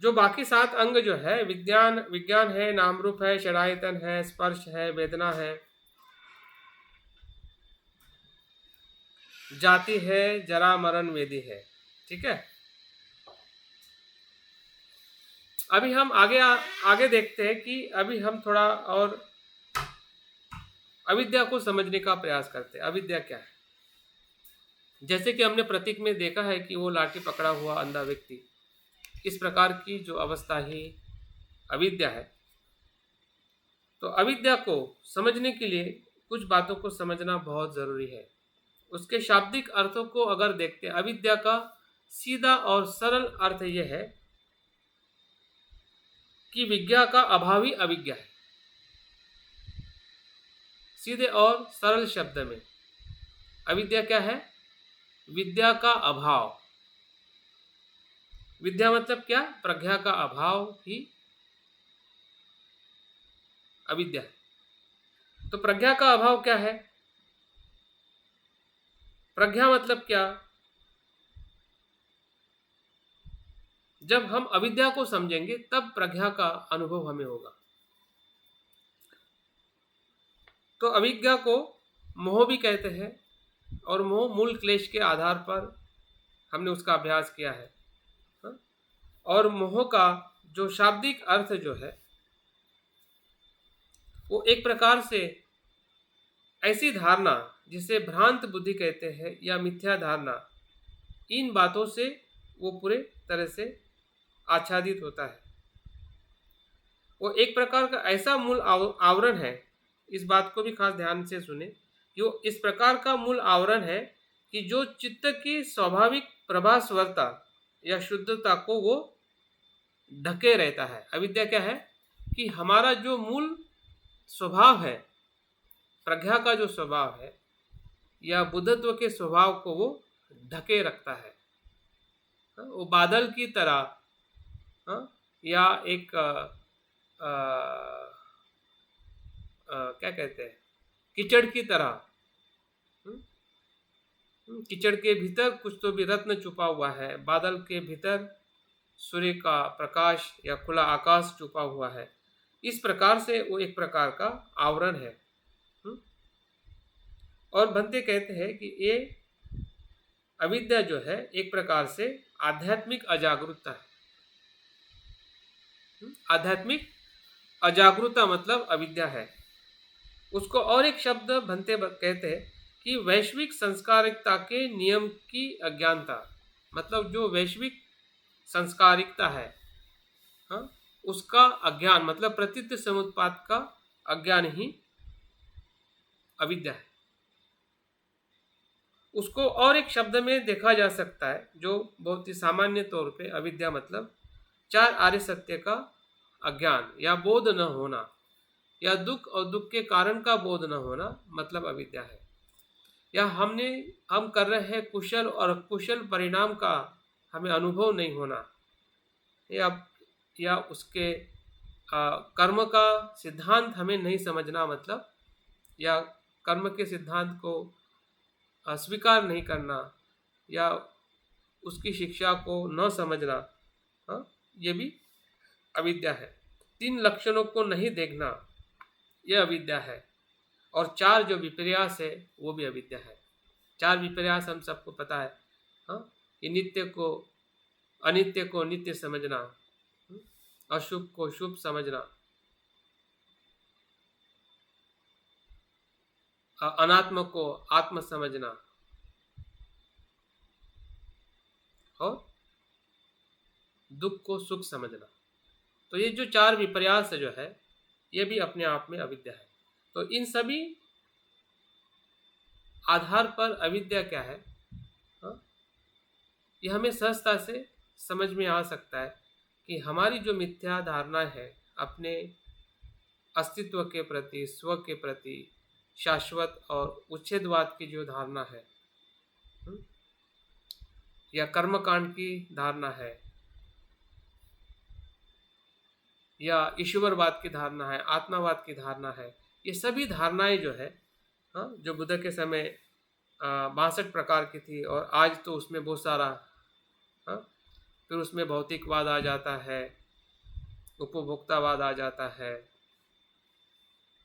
जो बाकी 7 अंग जो है, विज्ञान है, नाम रूप है, षडायतन है, स्पर्श है, वेदना है, जाति है, जरा मरण वेदी है। ठीक है, अभी हम आगे देखते हैं कि अभी हम थोड़ा और अविद्या को समझने का प्रयास करते हैं। अविद्या क्या है? जैसे कि हमने प्रतीक में देखा है कि वो लाठी पकड़ा हुआ अंधा व्यक्ति, इस प्रकार की जो अवस्था ही अविद्या है। तो अविद्या को समझने के लिए कुछ बातों को समझना बहुत ज़रूरी है। उसके शाब्दिक अर्थों को अगर देखते हैं, अविद्या का सीधा और सरल अर्थ यह है कि विज्ञा का अभाव ही अविज्ञा है। सीधे और सरल शब्द में अविद्या क्या है? विद्या का अभाव। विद्या मतलब क्या? प्रज्ञा का अभाव ही अविद्या है। तो प्रज्ञा का अभाव क्या है? प्रज्ञा मतलब क्या? जब हम अविद्या को समझेंगे तब प्रज्ञा का अनुभव हमें होगा। तो अविद्या को मोह भी कहते हैं और मोह मूल क्लेश के आधार पर हमने उसका अभ्यास किया है। और मोह का जो शाब्दिक अर्थ जो है वो एक प्रकार से ऐसी धारणा जिसे भ्रांत बुद्धि कहते हैं या मिथ्या धारणा, इन बातों से वो पूरे तरह से आच्छादित होता है। वो एक प्रकार का ऐसा मूल आवरण है, इस बात को भी खास ध्यान से सुने, कि वो इस प्रकार का मूल आवरण है कि जो चित्त की स्वाभाविक प्रभास्वरता या शुद्धता को वो ढके रहता है। अविद्या क्या है? कि हमारा जो मूल स्वभाव है, प्रज्ञा का जो स्वभाव है या बुद्धत्व के स्वभाव को वो ढके रखता है। वो बादल की तरह या एक क्या कहते हैं, कीचड़ की तरह। कीचड़ के भीतर कुछ तो भी रत्न छुपा हुआ है, बादल के भीतर सूर्य का प्रकाश या खुला आकाश छुपा हुआ है। इस प्रकार से वो एक प्रकार का आवरण है। और भंते कहते हैं कि ये अविद्या जो है एक प्रकार से आध्यात्मिक अजागरूकता है। आध्यात्मिक अजागरूकता मतलब अविद्या है। उसको और एक शब्द भंते कहते हैं कि वैश्विक संस्कारिकता के नियम की अज्ञानता। मतलब जो वैश्विक संस्कारिकता है उसका अज्ञान, मतलब प्रतीत्य समुत्पाद का अज्ञान ही अविद्या है। उसको और एक शब्द में देखा जा सकता है जो बहुत ही सामान्य तौर पे अविद्या मतलब 4 आर्य सत्य का अज्ञान या बोध न होना, या दुख और दुख के कारण का बोध न होना मतलब अविद्या है। या हम कर रहे हैं कुशल और कुशल परिणाम का हमें अनुभव नहीं होना, या उसके कर्म का सिद्धांत हमें नहीं समझना, मतलब या कर्म के सिद्धांत को अस्वीकार नहीं करना या उसकी शिक्षा को न समझना, हाँ, ये भी अविद्या है। 3 लक्षणों को नहीं देखना, यह अविद्या है। और 4 जो विपर्यास है वो भी अविद्या है। 4 विपर्यास हम सबको पता है, हाँ, ये नित्य को अनित्य को नित्य समझना, अशुभ को शुभ समझना, अनात्म को आत्म समझना और दुख को सुख समझना। तो ये जो 4 विपर्यास जो है ये भी अपने आप में अविद्या है। तो इन सभी आधार पर अविद्या क्या है, हाँ, ये हमें सहजता से समझ में आ सकता है कि हमारी जो मिथ्या धारणा है अपने अस्तित्व के प्रति, स्व के प्रति, शाश्वत और उच्छेदवाद की जो धारणा है, या कर्मकांड की धारणा है, या ईश्वरवाद की धारणा है, आत्मावाद की धारणा है, ये सभी धारणाएं जो है, हाँ, जो बुद्ध के समय 62 प्रकार की थी और आज तो उसमें बहुत सारा, हाँ, फिर उसमें भौतिकवाद आ जाता है, उपभोक्तावाद आ जाता है,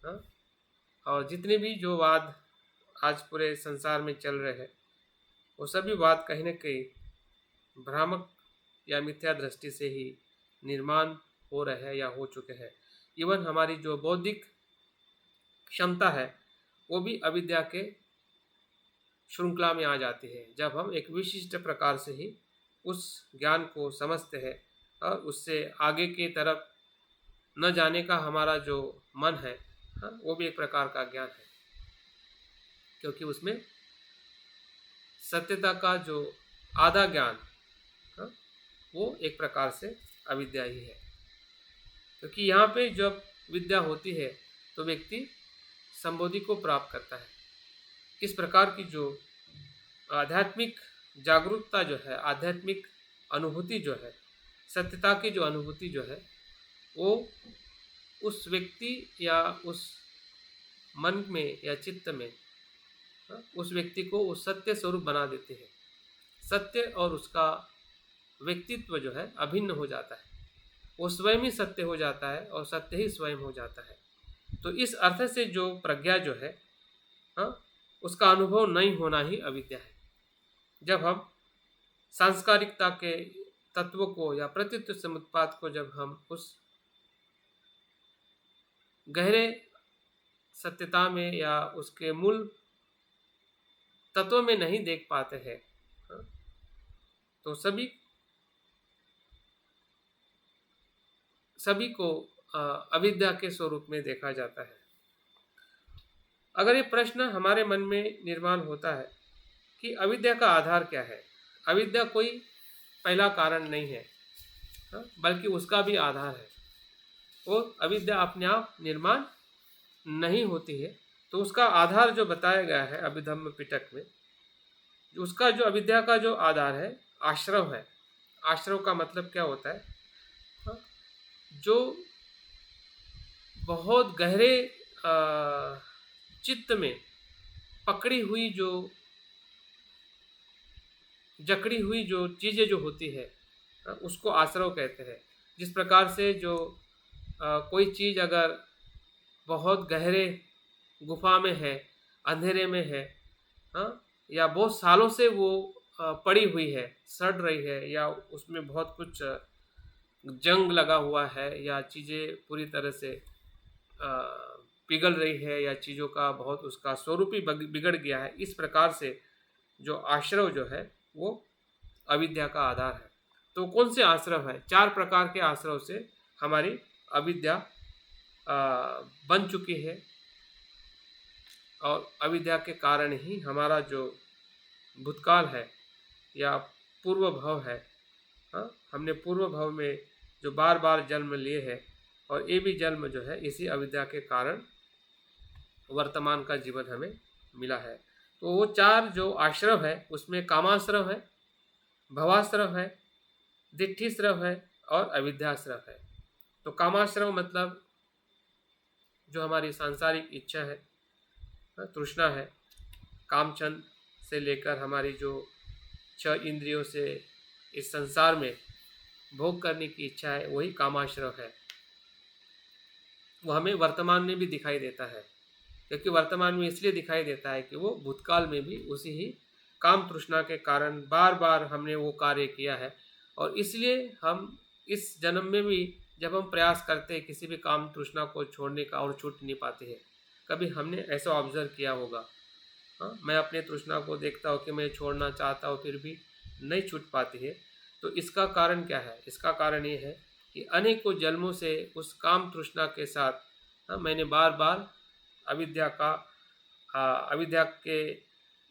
हाँ, और जितने भी जो वाद आज पूरे संसार में चल रहे हैं वो सभी वाद कहीं न कहीं भ्रामक या मिथ्या दृष्टि से ही निर्माण हो रहे हैं या हो चुके हैं। इवन हमारी जो बौद्धिक क्षमता है वो भी अविद्या के श्रृंखला में आ जाती है, जब हम एक विशिष्ट प्रकार से ही उस ज्ञान को समझते हैं और उससे आगे की तरफ न जाने का हमारा जो मन है, हाँ, वो भी एक प्रकार का ज्ञान है, क्योंकि उसमें सत्यता का जो आधा ज्ञान, हाँ, वो एक प्रकार से अविद्या ही है। क्योंकि यहाँ पे जब विद्या होती है तो व्यक्ति संबोधि को प्राप्त करता है। इस प्रकार की जो आध्यात्मिक जागरूकता जो है, आध्यात्मिक अनुभूति जो है, सत्यता की जो अनुभूति जो है, वो उस व्यक्ति या उस मन में या चित्त में, उस व्यक्ति को उस सत्य स्वरूप बना देते हैं। सत्य और उसका व्यक्तित्व जो है अभिन्न हो जाता है, वो स्वयं ही सत्य हो जाता है और सत्य ही स्वयं हो जाता है। तो इस अर्थ से जो प्रज्ञा जो है, हाँ, उसका अनुभव नहीं होना ही अविद्या है। जब हम सांस्कारिकता के तत्व को या प्रतीत्व समुत्पाद को जब हम उस गहरे सत्यता में या उसके मूल तत्व में नहीं देख पाते हैं, तो सभी को अविद्या के स्वरूप में देखा जाता है। अगर ये प्रश्न हमारे मन में निर्माण होता है कि अविद्या का आधार क्या है, अविद्या कोई पहला कारण नहीं है, बल्कि उसका भी आधार है, और अविद्या अपने आप निर्माण नहीं होती है, तो उसका आधार जो बताया गया है अभिधम्म पिटक में, उसका जो अविद्या का जो आधार है आश्रव है। आश्रव का मतलब क्या होता है, जो बहुत गहरे चित्त में पकड़ी हुई, जो जकड़ी हुई जो चीज़ें जो होती है, उसको आश्रव कहते हैं। जिस प्रकार से जो कोई चीज़ अगर बहुत गहरे गुफा में है, अंधेरे में है, हाँ, या बहुत सालों से वो पड़ी हुई है, सड़ रही है, या उसमें बहुत कुछ जंग लगा हुआ है, या चीज़ें पूरी तरह से पिघल रही है, या चीज़ों का बहुत उसका स्वरूप ही बिगड़ गया है, इस प्रकार से जो आश्रव जो है वो अविद्या का आधार है। तो कौन से आश्रव है? 4 प्रकार के आश्रव से हमारी अविद्या बन चुकी है, और अविद्या के कारण ही हमारा जो भूतकाल है या पूर्व भव है, हाँ, हमने पूर्व भव में जो बार बार जन्म लिए हैं, और ये भी जन्म जो है इसी अविद्या के कारण वर्तमान का जीवन हमें मिला है। तो वो 4 जो आश्रव है उसमें कामाश्रव है, भवाश्रव है, दिट्ठीश्रव है, और अविद्याश्रव है। तो कामाश्रव मतलब जो हमारी सांसारिक इच्छा है, तृष्णा है, कामचंद से लेकर हमारी जो 6 इंद्रियों से इस संसार में भोग करने की इच्छा है, वही कामाश्रव है। वो हमें वर्तमान में भी दिखाई देता है, क्योंकि वर्तमान में इसलिए दिखाई देता है कि वो भूतकाल में भी उसी ही काम तृष्णा के कारण बार बार हमने वो कार्य किया है, और इसलिए हम इस जन्म में भी जब हम प्रयास करते हैं किसी भी काम तृष्णा को छोड़ने का और छूट नहीं पाते हैं। कभी हमने ऐसा ऑब्जर्व किया होगा, हाँ, मैं अपने तृष्णा को देखता हूँ कि मैं छोड़ना चाहता हूँ फिर भी नहीं छूट पाती है। तो इसका कारण क्या है? इसका कारण ये है कि अनेकों जन्मों से उस काम तृष्णा के साथ, हाँ, मैंने बार बार अविद्या का अविद्या के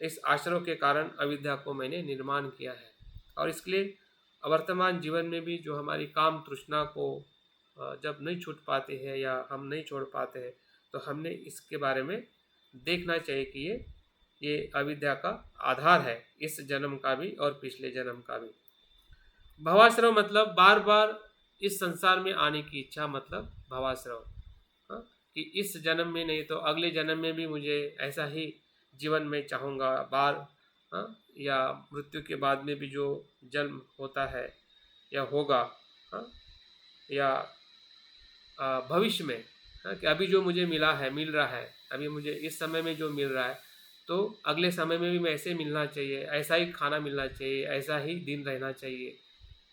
इस आश्रव के कारण अविद्या को मैंने निर्माण किया है। और इसके लिए वर्तमान जीवन में भी जो हमारी काम तृष्णा को जब नहीं छूट पाते हैं या हम नहीं छोड़ पाते हैं, तो हमने इसके बारे में देखना चाहिए कि ये अविद्या का आधार है, इस जन्म का भी और पिछले जन्म का भी। भवाश्रव मतलब बार बार इस संसार में आने की इच्छा, मतलब भवाश्रव, हाँ, कि इस जन्म में नहीं तो अगले जन्म में भी मुझे ऐसा ही जीवन में चाहूँगा बार, हाँ, या मृत्यु के बाद में भी जो जन्म होता है या होगा, हाँ, या भविष्य में, हाँ, कि अभी जो मुझे मिल रहा है, अभी मुझे इस समय में जो मिल रहा है, तो अगले समय में भी मैं ऐसे मिलना चाहिए, ऐसा ही खाना मिलना चाहिए, ऐसा ही दिन रहना चाहिए,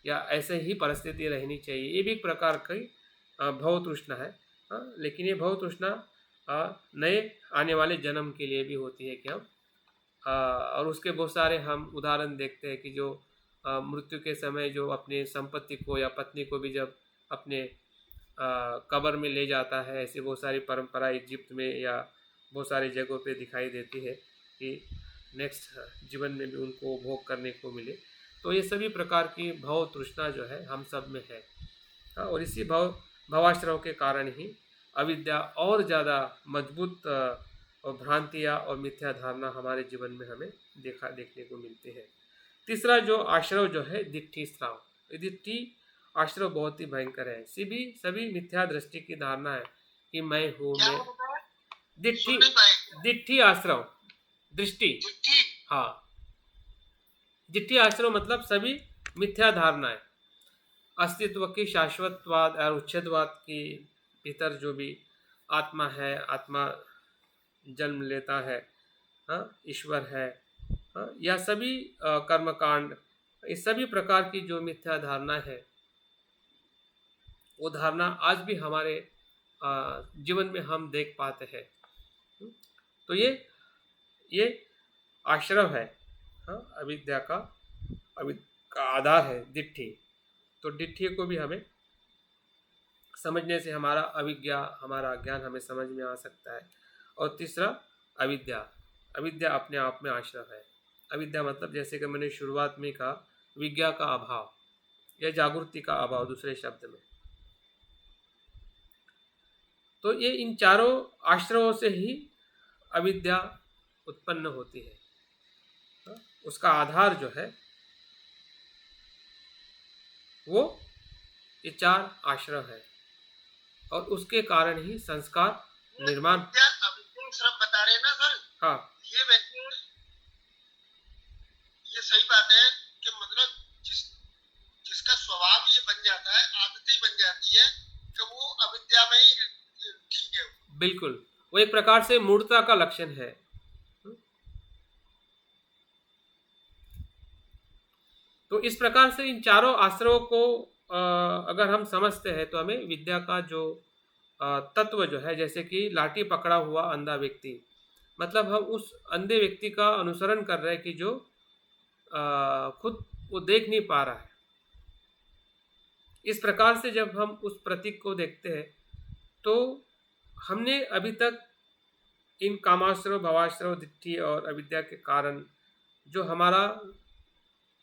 या ऐसे ही परिस्थिति रहनी चाहिए। ये भी एक प्रकार की भव तृष्णा है, हाँ, लेकिन ये भव तृष्णा नए आने वाले जन्म के लिए भी होती है कि हम और उसके बहुत सारे हम उदाहरण देखते हैं कि जो मृत्यु के समय जो अपनी संपत्ति को या पत्नी को भी जब अपने कब्र में ले जाता है, ऐसी बहुत सारी परंपरा इजिप्ट में या बहुत सारी जगहों पे दिखाई देती है कि नेक्स्ट जीवन में भी उनको भोग करने को मिले। तो ये सभी प्रकार की भव तृष्णा जो है हम सब में है, हाँ, और इसी भवाश्रव के कारण ही अविद्या और ज़्यादा मजबूत और भ्रांतियाँ और मिथ्या धारणा हमारे जीवन में हमें देखने को मिलती है। तीसरा जो आश्रव जो है दिट्ठी श्राव, दिट्ठी आश्रव बहुत ही भयंकर है। सभी मिथ्या दृष्टि की धारणा है कि मैं हूँ, मैं दिट्ठी दिट्ठी आश्रव दृष्टि, हाँ, दिट्ठी आश्रव मतलब सभी मिथ्या धारणाएं, अस्तित्व की शाश्वतवाद और उच्छेदवाद की भीतर जो भी आत्मा है, आत्मा जन्म लेता है, हाँ, ईश्वर है, हाँ, या सभी कर्मकांड, इस सभी प्रकार की जो मिथ्या धारणा है, वो धारणा आज भी हमारे जीवन में हम देख पाते हैं। तो ये आश्रव है, हाँ, अविद्या का आधार है दिट्ठी। तो दिट्ठी को भी हमें समझने से हमारा हमारा ज्ञान हमें समझ में आ सकता है। और तीसरा अविद्या, अविद्या अपने आप में आश्रव है। अविद्या मतलब जैसे कि मैंने शुरुआत में कहा, विज्ञा का अभाव या जागृति का अभाव दूसरे शब्द में। तो ये इन चारों आश्रवों से ही अविद्या उत्पन्न होती है। उसका आधार जो है वो ये 4 आश्रव है, और उसके कारण ही संस्कार निर्माण। बता रहे हैं ना सर, हाँ, ये वैसे ये सही बात है कि मतलब जिसका स्वभाव ये बन जाता है, आदतें बन जाती है कि वो अविद्या में ही ठीक है। बिल्कुल, वो एक प्रकार से मूर्खता का लक्षण है। तो इस प्रकार से इन चारों आश्रयों को अगर हम समझते हैं तो हमें विद्या का जो तत्व जो है, जैसे कि लाठी पकड़ा हुआ अंधा व्यक्ति, मतलब हम उस अंधे व्यक्ति का अनुसरण कर रहे हैं कि जो खुद वो देख नहीं पा रहा है। इस प्रकार से जब हम उस प्रतीक को देखते हैं तो हमने अभी तक इन कामाश्रव, भवाश्रव, दिट्ठी और अविद्या के कारण जो हमारा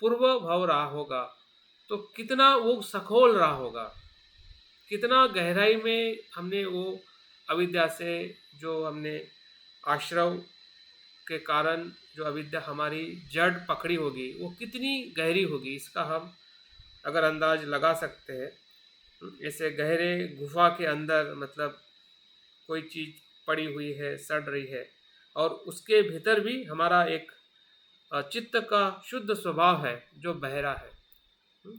पूर्व भाव रहा होगा, तो कितना वो सखोल रहा होगा, कितना गहराई में हमने वो अविद्या से जो हमने आश्रव के कारण जो अविद्या हमारी जड़ पकड़ी होगी, वो कितनी गहरी होगी, इसका हम अगर अंदाज लगा सकते हैं। ऐसे गहरे गुफा के अंदर मतलब कोई चीज़ पड़ी हुई है, सड़ रही है, और उसके भीतर भी हमारा एक चित्त का शुद्ध स्वभाव है जो बहरा है।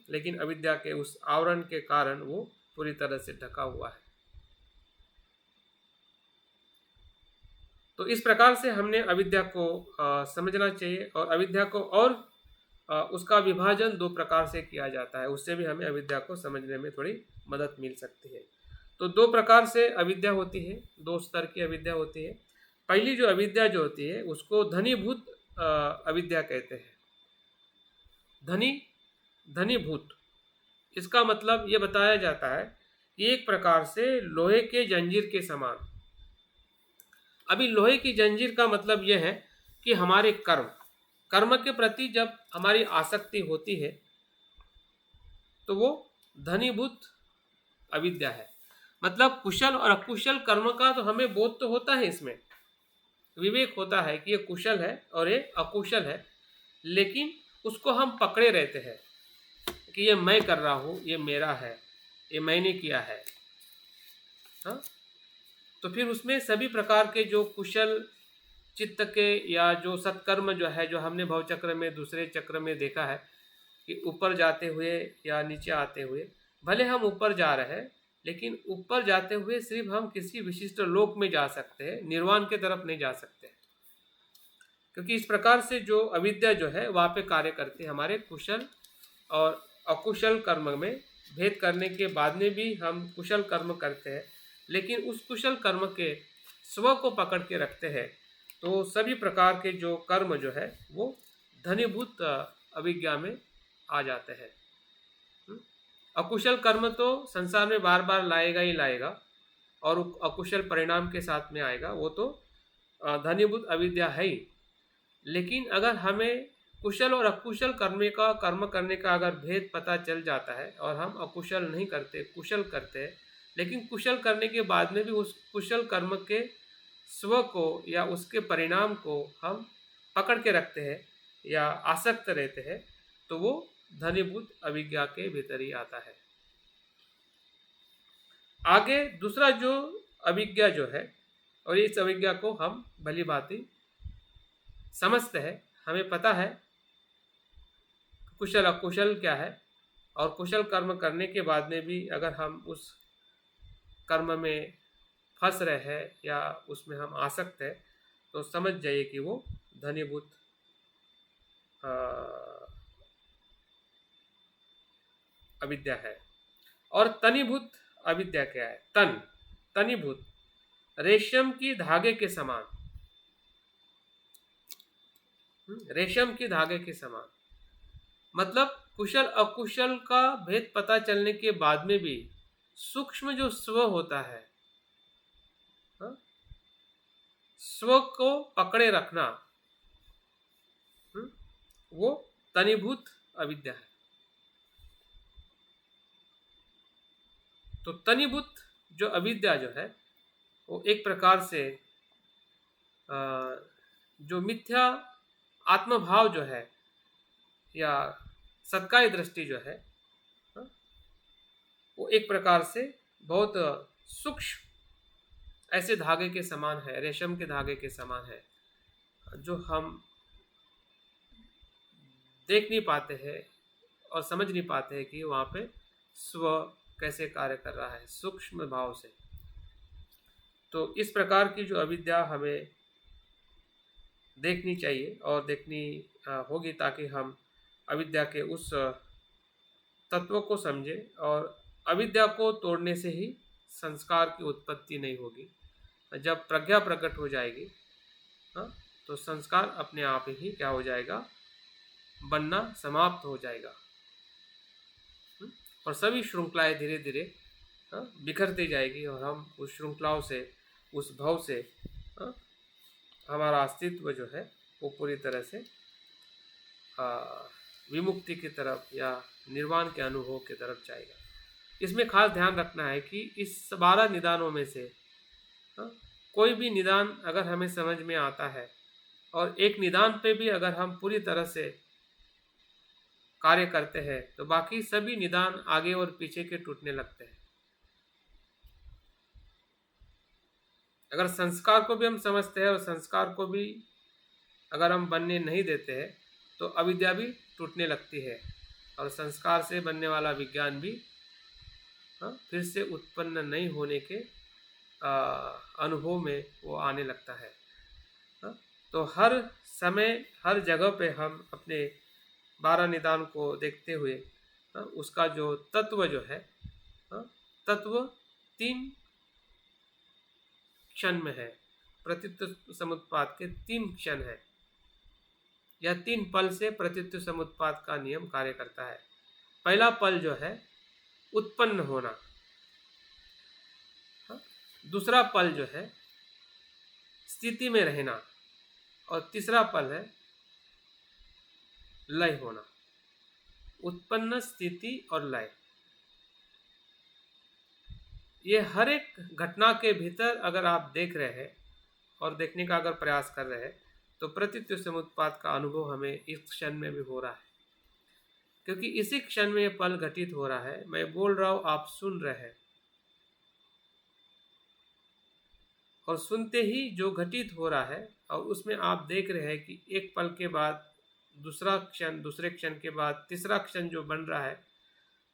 लेकिन अविद्या के उस आवरण के कारण वो पूरी तरह से ढका हुआ है। तो इस प्रकार से हमने अविद्या को समझना चाहिए, और अविद्या को और उसका विभाजन दो प्रकार से किया जाता है, उससे भी हमें अविद्या को समझने में थोड़ी मदद मिल सकती है। तो दो प्रकार से अविद्या होती है, दो स्तर की अविद्या होती है। पहली जो अविद्या जो होती है उसको धनीभूत अविद्या कहते हैं। धनीभूत, इसका मतलब ये बताया जाता है कि एक प्रकार से लोहे के जंजीर के समान। अभी लोहे की जंजीर का मतलब यह है कि हमारे कर्म के प्रति जब हमारी आसक्ति होती है तो वो धनीभूत अविद्या है। मतलब कुशल और अकुशल कर्म का तो हमें बोध तो होता है, इसमें विवेक होता है कि ये कुशल है और ये अकुशल है, लेकिन उसको हम पकड़े रहते हैं कि ये मैं कर रहा हूँ, ये मेरा है, ये मैंने किया है। हाँ, तो फिर उसमें सभी प्रकार के जो कुशल चित्त के या जो सत्कर्म जो है, जो हमने भवचक्र में दूसरे चक्र में देखा है कि ऊपर जाते हुए या नीचे आते हुए, भले हम ऊपर जा रहे हैं लेकिन ऊपर जाते हुए सिर्फ हम किसी विशिष्ट लोक में जा सकते हैं, निर्वाण के तरफ नहीं जा सकते, क्योंकि इस प्रकार से जो अविद्या जो है वहाँ पे कार्य करती है। हमारे कुशल और अकुशल कर्म में भेद करने के बाद में भी हम कुशल कर्म करते हैं, लेकिन उस कुशल कर्म के स्व को पकड़ के रखते हैं, तो सभी प्रकार के जो कर्म जो है वो धनीभूत अविद्या में आ जाते हैं। अकुशल कर्म तो संसार में बार बार लाएगा ही लाएगा, और अकुशल परिणाम के साथ में आएगा, वो तो धनीभूत अविद्या है ही। लेकिन अगर हमें कुशल और अकुशल कर्म करने का अगर भेद पता चल जाता है और हम अकुशल नहीं करते, कुशल करते हैं, लेकिन कुशल करने के बाद में भी उस कुशल कर्म के स्व को या उसके परिणाम को हम पकड़ के रखते हैं या आसक्त रहते हैं, तो वो धनीभूत अविद्या के भीतर ही आता है। आगे दूसरा जो अविद्या जो है, और इस अविद्या को हम भली भांति समझते हैं, हमें पता है कुशल अकुशल क्या है, और कुशल कर्म करने के बाद में भी अगर हम उस कर्म में फंस रहे हैं या उसमें हम आसक्त हैं, तो समझ जाइए कि वो धनीभूत अविद्या है। और तनीभूत अविद्या क्या है? तनीभूत रेशम की धागे के समान, रेशम की धागे के समान। मतलब कुशल अकुशल का भेद पता चलने के बाद में भी सूक्ष्म जो स्व होता है, स्व को पकड़े रखना, वो तनीभूत अविद्या है। तो तनीभूत जो अविद्या जो है वो एक प्रकार से जो मिथ्या आत्मभाव जो है या सत्काय दृष्टि जो है, वो एक प्रकार से बहुत सूक्ष्म ऐसे धागे के समान है, रेशम के धागे के समान है, जो हम देख नहीं पाते हैं और समझ नहीं पाते हैं कि वहाँ पे स्व कैसे कार्य कर रहा है सूक्ष्म भाव से। तो इस प्रकार की जो अविद्या हमें देखनी चाहिए और देखनी होगी, ताकि हम अविद्या के उस तत्व को समझें, और अविद्या को तोड़ने से ही संस्कार की उत्पत्ति नहीं होगी। जब प्रज्ञा प्रकट हो जाएगी तो संस्कार अपने आप ही क्या हो जाएगा, बनना समाप्त हो जाएगा, और सभी श्रृंखलाएं धीरे धीरे बिखरती जाएगी, और हम उस श्रृंखलाओं से, उस भव से हमारा अस्तित्व जो है वो पूरी तरह से विमुक्ति की तरफ या निर्वाण के अनुभव की तरफ जाएगा। इसमें खास ध्यान रखना है कि इस 12 निदानों में से कोई भी निदान अगर हमें समझ में आता है, और एक निदान पे भी अगर हम पूरी तरह से कार्य करते हैं तो बाकी सभी निदान आगे और पीछे के टूटने लगते हैं। अगर संस्कार को भी हम समझते हैं और संस्कार को भी अगर हम बनने नहीं देते हैं तो अविद्या भी टूटने लगती है और संस्कार से बनने वाला विज्ञान भी फिर से उत्पन्न नहीं होने के अनुभव में वो आने लगता है। तो हर समय हर जगह पे हम अपने 12 निदान को देखते हुए उसका जो तत्व जो है तत्व 3 क्षण में है। प्रतित्व समुत्पाद के 3 क्षण है या 3 पल से प्रतित्व समुत्पाद का नियम कार्य करता है। पहला पल जो है उत्पन्न होना, दूसरा पल जो है स्थिति में रहना और तीसरा पल है लय होना। उत्पन्न, स्थिति और लय, ये हर एक घटना के भीतर अगर आप देख रहे हैं और देखने का अगर प्रयास कर रहे हैं तो प्रतित्व समुत्पाद का अनुभव हमें इस क्षण में भी हो रहा है, क्योंकि इसी क्षण में ये पल घटित हो रहा है। मैं बोल रहा हूं, आप सुन रहे हैं और सुनते ही जो घटित हो रहा है और उसमें आप देख रहे हैं कि एक पल के बाद दूसरा क्षण, दूसरे क्षण के बाद तीसरा क्षण जो बन रहा है,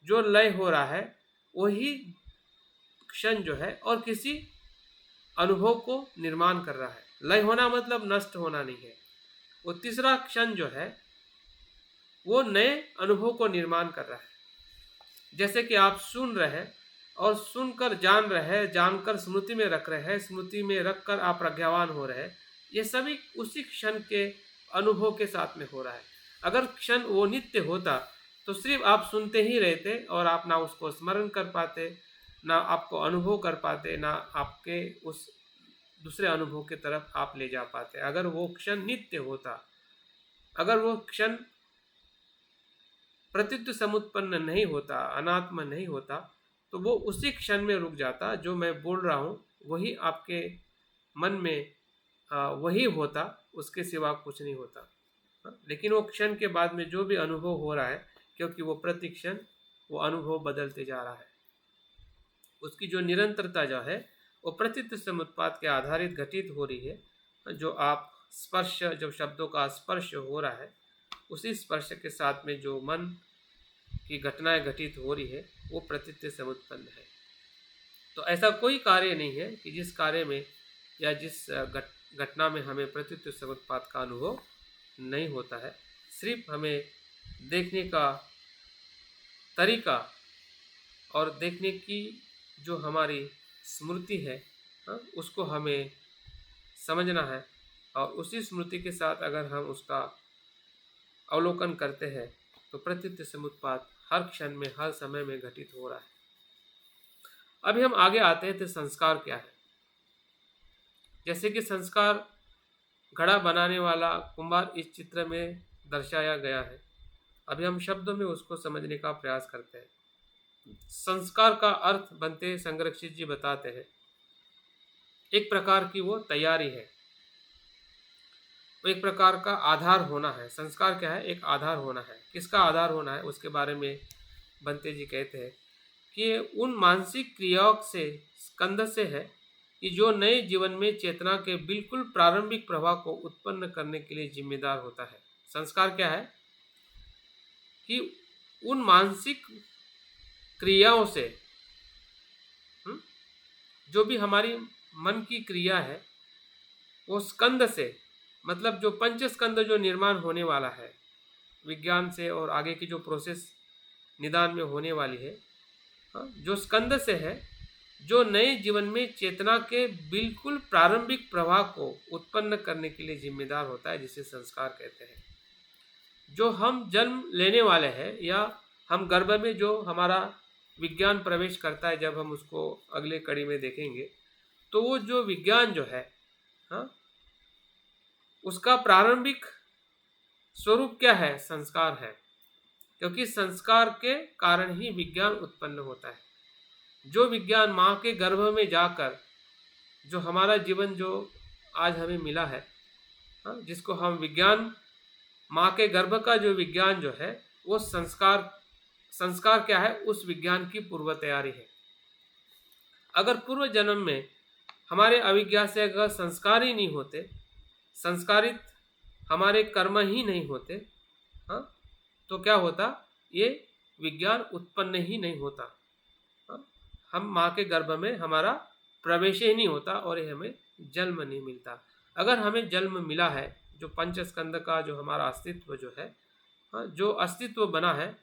जो लय हो रहा है, वही क्षण जो है और किसी अनुभव को निर्माण कर रहा है। लय होना मतलब नष्ट होना नहीं है। वो तीसरा क्षण जो है वो नए अनुभव को निर्माण कर रहा है। जैसे कि आप सुन रहे हैं और सुनकर जान रहे हैं, जानकर स्मृति में रख रहे हैं, स्मृति में रखकर आप प्रज्ञावान हो रहे हैं। ये सभी उसी क्षण के अनुभव के साथ में हो रहा है। अगर क्षण वो नित्य होता तो सिर्फ आप सुनते ही रहते और आप ना उसको स्मरण कर पाते, ना आपको अनुभव कर पाते, ना आपके उस दूसरे अनुभव की तरफ आप ले जा पाते। अगर वो क्षण नित्य होता, अगर वो क्षण प्रतित्व समुत्पन्न नहीं होता, अनात्मा नहीं होता, तो वो उसी क्षण में रुक जाता। जो मैं बोल रहा हूँ वही आपके मन में वही होता, उसके सिवा कुछ नहीं होता। लेकिन वो क्षण के बाद में जो भी अनुभव हो रहा है, क्योंकि वो प्रति क्षण वो अनुभव बदलते जा रहा है, उसकी जो निरंतरता जो है वो प्रतित्व समुत्पाद के आधारित घटित हो रही है। जो आप स्पर्श, जब शब्दों का स्पर्श हो रहा है, उसी स्पर्श के साथ में जो मन की घटनाएं घटित हो रही है वो प्रतित्व समुत्पन्न है। तो ऐसा कोई कार्य नहीं है कि जिस कार्य में या जिस घटना में हमें प्रतित्व समुत्पाद का अनुभव नहीं होता है। सिर्फ हमें देखने का तरीका और देखने की जो हमारी स्मृति है उसको हमें समझना है और उसी स्मृति के साथ अगर हम उसका अवलोकन करते हैं तो प्रतित्व समुत्पाद हर क्षण में, हर समय में घटित हो रहा है। अभी हम आगे आते हैं तो संस्कार क्या है। जैसे कि संस्कार घड़ा बनाने वाला कुंभार इस चित्र में दर्शाया गया है। अभी हम शब्दों में उसको समझने का प्रयास करते हैं। संस्कार का अर्थ बनते संरक्षित जी बताते हैं, एक प्रकार की वो तैयारी है, वो एक प्रकार का आधार होना है। संस्कार क्या है? एक आधार होना है। किसका आधार होना है उसके बारे में बनते जी कहते हैं कि उन मानसिक क्रियाओं से स्कंध से है कि जो नए जीवन में चेतना के बिल्कुल प्रारंभिक प्रवाह को उत्पन्न करने के लिए जिम्मेदार होता है। संस्कार क्या है कि उन मानसिक क्रियाओं से जो भी हमारी मन की क्रिया है वो स्कंद से, मतलब जो पंच स्कंद जो निर्माण होने वाला है विज्ञान से और आगे की जो प्रोसेस निदान में होने वाली है, जो स्कंद से है, जो नए जीवन में चेतना के बिल्कुल प्रारंभिक प्रवाह को उत्पन्न करने के लिए जिम्मेदार होता है, जिसे संस्कार कहते हैं। जो हम जन्म लेने वाले हैं या हम गर्भ में जो हमारा विज्ञान प्रवेश करता है, जब हम उसको अगले कड़ी में देखेंगे तो वो जो विज्ञान जो है उसका प्रारंभिक स्वरूप क्या है? संस्कार है, क्योंकि संस्कार के कारण ही विज्ञान उत्पन्न होता है। जो विज्ञान माँ के गर्भ में जाकर जो हमारा जीवन जो आज हमें मिला है, जिसको हम विज्ञान, माँ के गर्भ का जो विज्ञान जो है वो संस्कार क्या है, उस विज्ञान की पूर्व तैयारी है। अगर पूर्व जन्म में हमारे अविज्ञा से अगर संस्कार ही नहीं होते, संस्कारित हमारे कर्म ही नहीं होते, हाँ, तो क्या होता, ये विज्ञान उत्पन्न ही नहीं होता। हाँ, हम माँ के गर्भ में हमारा प्रवेश ही नहीं होता और ये हमें जन्म नहीं मिलता। अगर हमें जन्म मिला है, जो पंचस्कंद का जो हमारा अस्तित्व जो है, हाँ, जो अस्तित्व बना है,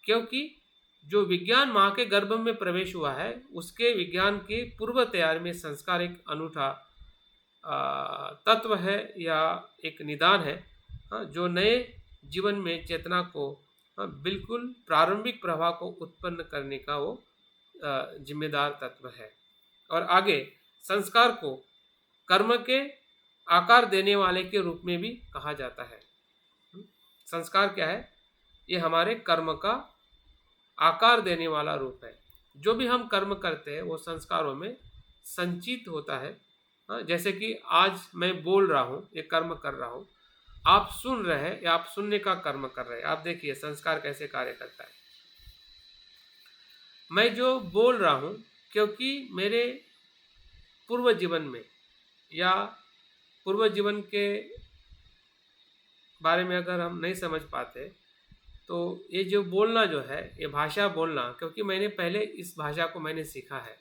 क्योंकि जो विज्ञान माँ के गर्भ में प्रवेश हुआ है, उसके विज्ञान के पूर्व तैयारी में संस्कार एक अनूठा तत्व है या एक निदान है, हाँ, जो नए जीवन में चेतना को, हाँ, बिल्कुल प्रारंभिक प्रवाह को उत्पन्न करने का वो जिम्मेदार तत्व है। और आगे संस्कार को कर्म के आकार देने वाले के रूप में भी कहा जाता है। संस्कार क्या है, ये हमारे कर्म का आकार देने वाला रूप है। जो भी हम कर्म करते हैं वो संस्कारों में संचित होता है। जैसे कि आज मैं बोल रहा हूँ, ये कर्म कर रहा हूँ, आप सुन रहे हैं या आप सुनने का कर्म कर रहे हैं। आप देखिए संस्कार कैसे कार्य करता है। मैं जो बोल रहा हूँ, क्योंकि मेरे पूर्व जीवन में या पूर्व जीवन के बारे में अगर हम नहीं समझ पाते, तो ये जो बोलना जो है, ये भाषा बोलना, क्योंकि मैंने पहले इस भाषा को मैंने सीखा है,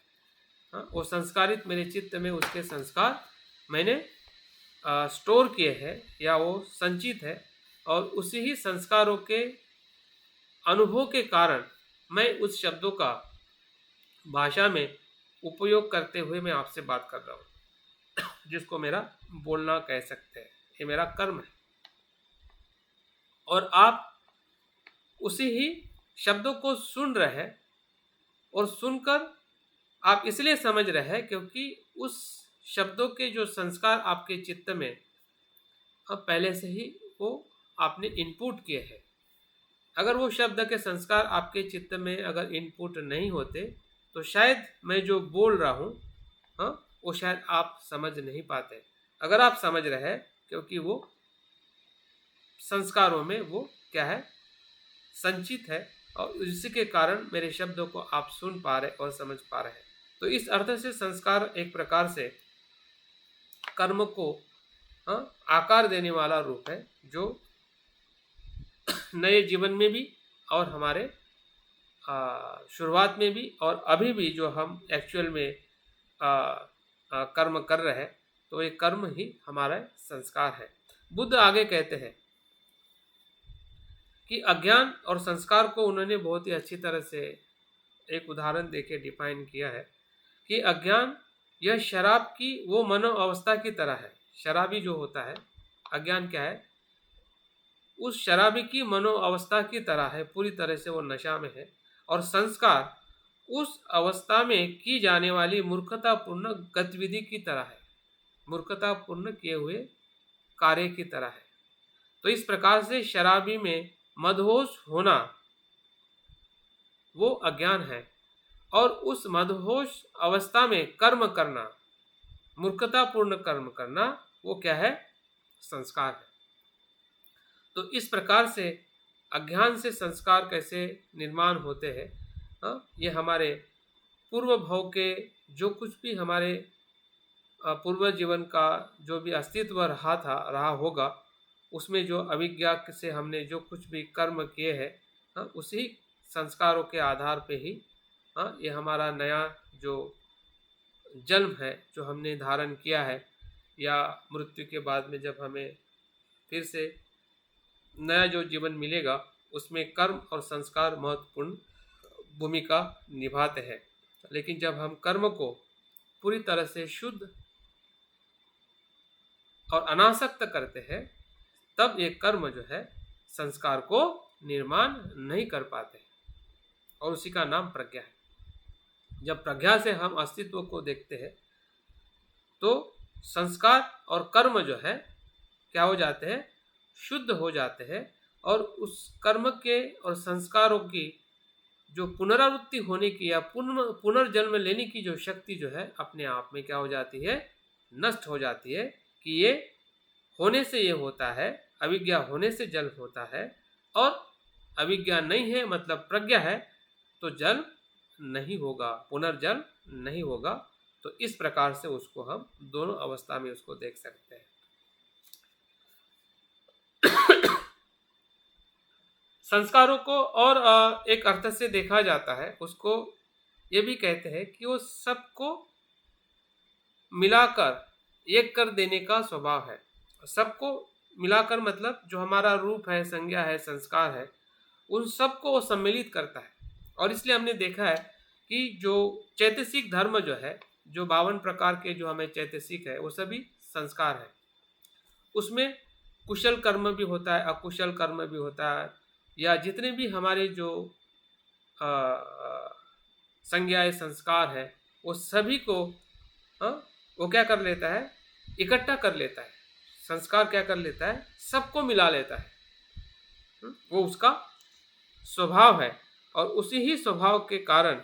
हाँ, वो संस्कारित मेरे चित्त में उसके संस्कार मैंने स्टोर किए हैं या वो संचित है, और उसी ही संस्कारों के अनुभव के कारण मैं उस शब्दों का भाषा में उपयोग करते हुए मैं आपसे बात कर रहा हूँ, जिसको मेरा बोलना कह सकते हैं। ये मेरा कर्म है और आप उसी ही शब्दों को सुन रहे हैं, और सुनकर आप इसलिए समझ रहे हैं क्योंकि उस शब्दों के जो संस्कार आपके चित्त में अब पहले से ही वो आपने इनपुट किए हैं। अगर वो शब्द के संस्कार आपके चित्त में अगर इनपुट नहीं होते, तो शायद मैं जो बोल रहा हूँ, हाँ, वो शायद आप समझ नहीं पाते। अगर आप समझ रहे हैं, क्योंकि वो संस्कारों में वो क्या है, संचित है, और इसी के कारण मेरे शब्दों को आप सुन पा रहे और समझ पा रहे हैं। तो इस अर्थ से संस्कार एक प्रकार से कर्म को, हाँ, आकार देने वाला रूप है, जो नए जीवन में भी और हमारे शुरुआत में भी और अभी भी जो हम एक्चुअल में कर्म कर रहे हैं, तो ये कर्म ही हमारा संस्कार है। बुद्ध आगे कहते हैं कि अज्ञान और संस्कार को उन्होंने बहुत ही अच्छी तरह से एक उदाहरण देके डिफाइन किया है कि अज्ञान यह शराब की वो मनो अवस्था की तरह है। शराबी जो होता है, अज्ञान क्या है, उस शराबी की मनो अवस्था की तरह है, पूरी तरह से वो नशा में है। और संस्कार उस अवस्था में की जाने वाली मूर्खतापूर्ण गतिविधि की तरह है, मूर्खतापूर्ण किए हुए कार्य की तरह है। तो इस प्रकार से शराबी में मदहोश होना वो अज्ञान है, और उस मदहोश अवस्था में कर्म करना, मूर्खतापूर्ण कर्म करना, वो क्या है, संस्कार है। तो इस प्रकार से अज्ञान से संस्कार कैसे निर्माण होते हैं, ये हमारे पूर्व भाव के जो कुछ भी हमारे पूर्व जीवन का जो भी अस्तित्व रहा होगा, उसमें जो अविज्ञा से हमने जो कुछ भी कर्म किए हैं, उसी संस्कारों के आधार पे ही ये हमारा नया जो जन्म है जो हमने धारण किया है, या मृत्यु के बाद में जब हमें फिर से नया जो जीवन मिलेगा, उसमें कर्म और संस्कार महत्वपूर्ण भूमिका निभाते हैं। लेकिन जब हम कर्म को पूरी तरह से शुद्ध और अनासक्त करते हैं, तब ये कर्म जो है संस्कार को निर्माण नहीं कर पाते, और उसी का नाम प्रज्ञा है। जब प्रज्ञा से हम अस्तित्व को देखते हैं, तो संस्कार और कर्म जो है क्या हो जाते हैं, शुद्ध हो जाते हैं, और उस कर्म के और संस्कारों की जो पुनरावृत्ति होने की या पुनर्जन्म लेने की जो शक्ति जो है, अपने आप में क्या हो जाती है, नष्ट हो जाती है। कि ये होने से ये होता है, अविज्ञा होने से जन्म होता है, और अविज्ञान नहीं है मतलब प्रज्ञा है, तो जन्म नहीं होगा, पुनर्जन्म नहीं होगा। तो इस प्रकार से उसको हम दोनों अवस्था में उसको देख सकते हैं। संस्कारों को और एक अर्थ से देखा जाता है, उसको ये भी कहते हैं कि वो सबको मिलाकर एक कर देने का स्वभाव है। सबको मिलाकर मतलब जो हमारा रूप है, संज्ञा है, संस्कार है, उन सबको वो सम्मिलित करता है। और इसलिए हमने देखा है कि जो चैतसिक धर्म जो है, जो 52 प्रकार के जो हमें चैतसिक है, वो सभी संस्कार है। उसमें कुशल कर्म भी होता है, अकुशल कर्म भी होता है, या जितने भी हमारे जो संज्ञाएं संस्कार है, वो सभी को वो क्या कर लेता है, इकट्ठा कर लेता है। संस्कार क्या कर लेता है, सबको मिला लेता है। वो उसका स्वभाव है। और उसी ही स्वभाव के कारण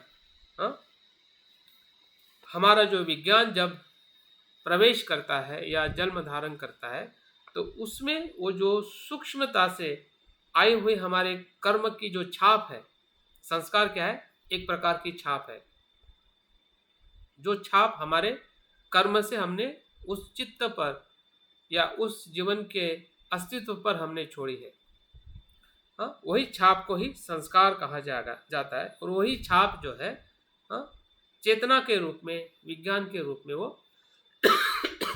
हमारा जो विज्ञान जब प्रवेश करता है या जन्म धारण करता है, तो उसमें वो जो सूक्ष्मता से आए हुए हमारे कर्म की जो छाप है, संस्कार क्या है, एक प्रकार की छाप है। जो छाप हमारे कर्म से हमने उस चित्त पर या उस जीवन के अस्तित्व पर हमने छोड़ी है, वही छाप को ही संस्कार कहा जाता है। और वही छाप जो है चेतना के रूप में, विज्ञान के रूप में वो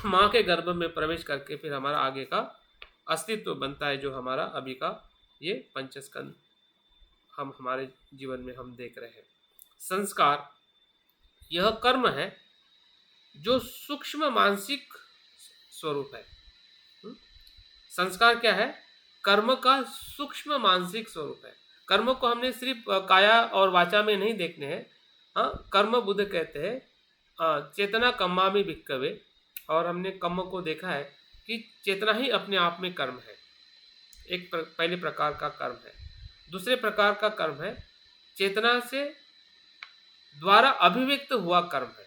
माँ के गर्भ में प्रवेश करके फिर हमारा आगे का अस्तित्व बनता है, जो हमारा अभी का ये पंचस्कंद हम हमारे जीवन में हम देख रहे हैं। संस्कार यह कर्म है जो सूक्ष्म मानसिक स्वरूप है। संस्कार क्या है, कर्म का सूक्ष्म मानसिक स्वरूप है। कर्म को हमने सिर्फ काया और वाचा में नहीं देखने हैं। कर्म बुद्ध कहते हैं चेतना कम्मामि भिक्खवे, और हमने कर्म को देखा है कि चेतना ही अपने आप में कर्म है। एक पहले प्रकार का कर्म है। दूसरे प्रकार का कर्म है चेतना से द्वारा अभिव्यक्त हुआ कर्म है।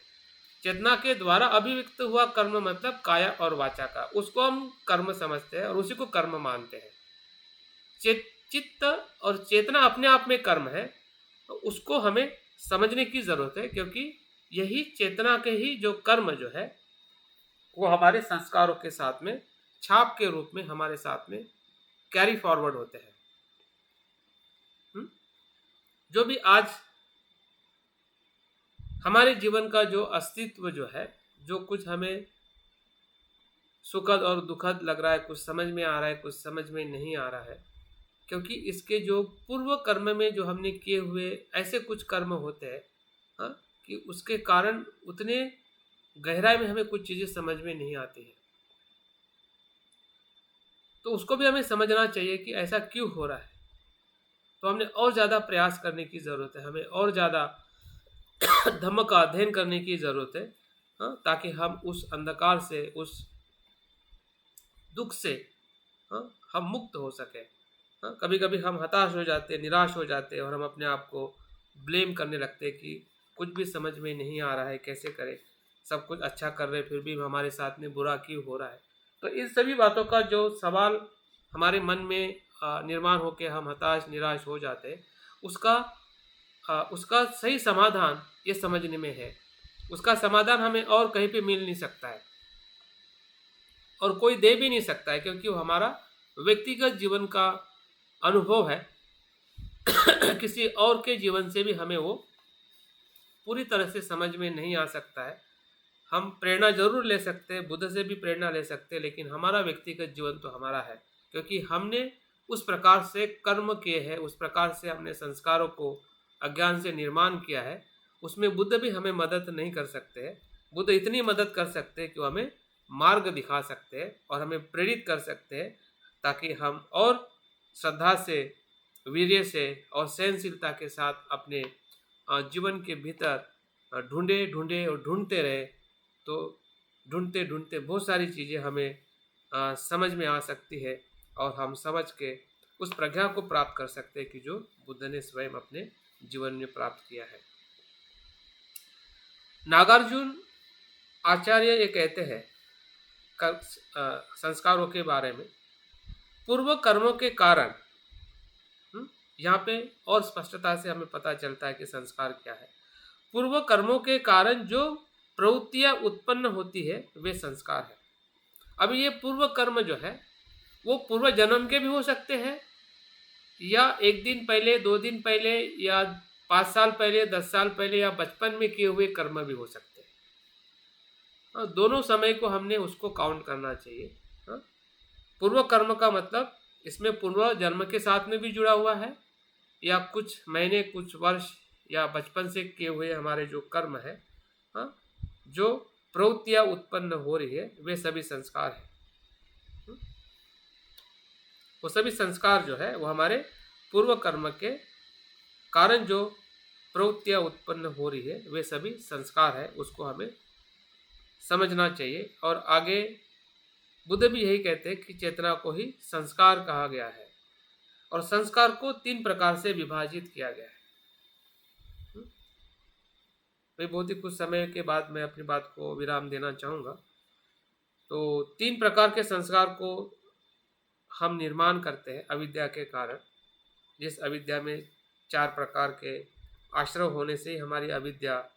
चेतना के द्वारा अभिव्यक्त हुआ कर्म मतलब काया और वाचा का, उसको हम कर्म समझते हैं और उसी को कर्म मानते हैं। चित्त और चेतना अपने आप में कर्म है, तो उसको हमें समझने की जरूरत है, क्योंकि यही चेतना के ही जो कर्म जो है वो हमारे संस्कारों के साथ में छाप के रूप में हमारे साथ में कैरी फॉरवर्ड होते हैं। जो भी आज हमारे जीवन का जो अस्तित्व जो है, जो कुछ हमें सुखद और दुखद लग रहा है, कुछ समझ में आ रहा है, कुछ समझ में नहीं आ रहा है, क्योंकि इसके जो पूर्व कर्म में जो हमने किए हुए ऐसे कुछ कर्म होते हैं कि उसके कारण उतने गहराई में हमें कुछ चीज़ें समझ में नहीं आती है। तो उसको भी हमें समझना चाहिए कि ऐसा क्यों हो रहा है। तो हमने और ज़्यादा प्रयास करने की ज़रूरत है, हमें और ज़्यादा धम्म का अध्ययन करने की ज़रूरत है, ताकि हम उस अंधकार से, उस दुख से हम मुक्त हो सके। कभी कभी हम हताश हो जाते, निराश हो जाते और हम अपने आप को ब्लेम करने लगते कि कुछ भी समझ में नहीं आ रहा है, कैसे करें, सब कुछ अच्छा कर रहे फिर भी हमारे साथ में बुरा क्यों हो रहा है। तो इन सभी बातों का जो सवाल हमारे मन में निर्माण होकर हम हताश निराश हो जाते हैं, उसका सही समाधान ये समझने में है। उसका समाधान हमें और कहीं पे मिल नहीं सकता है और कोई दे भी नहीं सकता है, क्योंकि वो हमारा व्यक्तिगत जीवन का अनुभव है। किसी और के जीवन से भी हमें वो पूरी तरह से समझ में नहीं आ सकता है। हम प्रेरणा जरूर ले सकते हैं, बुद्ध से भी प्रेरणा ले सकते हैं, लेकिन हमारा व्यक्तिगत जीवन तो हमारा है, क्योंकि हमने उस प्रकार से कर्म किए हैं, उस प्रकार से हमने संस्कारों को अज्ञान से निर्माण किया है। उसमें बुद्ध भी हमें मदद नहीं कर सकते हैं। बुद्ध इतनी मदद कर सकते हैं कि वो हमें मार्ग दिखा सकते हैं और हमें प्रेरित कर सकते हैं, ताकि हम और श्रद्धा से, वीर्य से और सहनशीलता के साथ अपने जीवन के भीतर ढूंढे और ढूंढते रहे। तो ढूंढते ढूंढते बहुत सारी चीज़ें हमें समझ में आ सकती है और हम समझ के उस प्रज्ञा को प्राप्त कर सकते हैं कि जो बुद्ध ने स्वयं अपने जीवन में प्राप्त किया है। नागार्जुन आचार्य ये कहते हैं संस्कारों के बारे में, पूर्व कर्मों के कारण यहाँ पे और स्पष्टता से हमें पता चलता है कि संस्कार क्या है। पूर्व कर्मों के कारण जो प्रवृत्तियां उत्पन्न होती है वे संस्कार है। अब ये पूर्व कर्म जो है वो पूर्व जन्म के भी हो सकते हैं, या एक दिन पहले, 2 दिन पहले, या 5 साल पहले, 10 साल पहले, या बचपन में किए हुए कर्म भी हो सकते हैं। दोनों समय को हमने उसको काउंट करना चाहिए। हाँ? पूर्व कर्म का मतलब इसमें पूर्व जन्म के साथ में भी जुड़ा हुआ है, या कुछ महीने, कुछ वर्ष, या बचपन से किए हुए हमारे जो कर्म है, हाँ, जो प्रवृत्तियां उत्पन्न हो रही है, वे सभी संस्कार है। वो सभी संस्कार जो है वो हमारे पूर्व कर्म के कारण जो प्रवृत्तियां उत्पन्न हो रही है वे सभी संस्कार है, उसको हमें समझना चाहिए। और आगे बुद्ध भी यही कहते हैं कि चेतना को ही संस्कार कहा गया है, और संस्कार को 3 प्रकार से विभाजित किया गया है। मैं बहुत ही कुछ समय के बाद मैं अपनी बात को विराम देना चाहूँगा। तो 3 प्रकार के संस्कार को हम निर्माण करते हैं अविद्या के कारण। जिस अविद्या में 4 प्रकार के आश्रय होने से ही हमारी अविद्या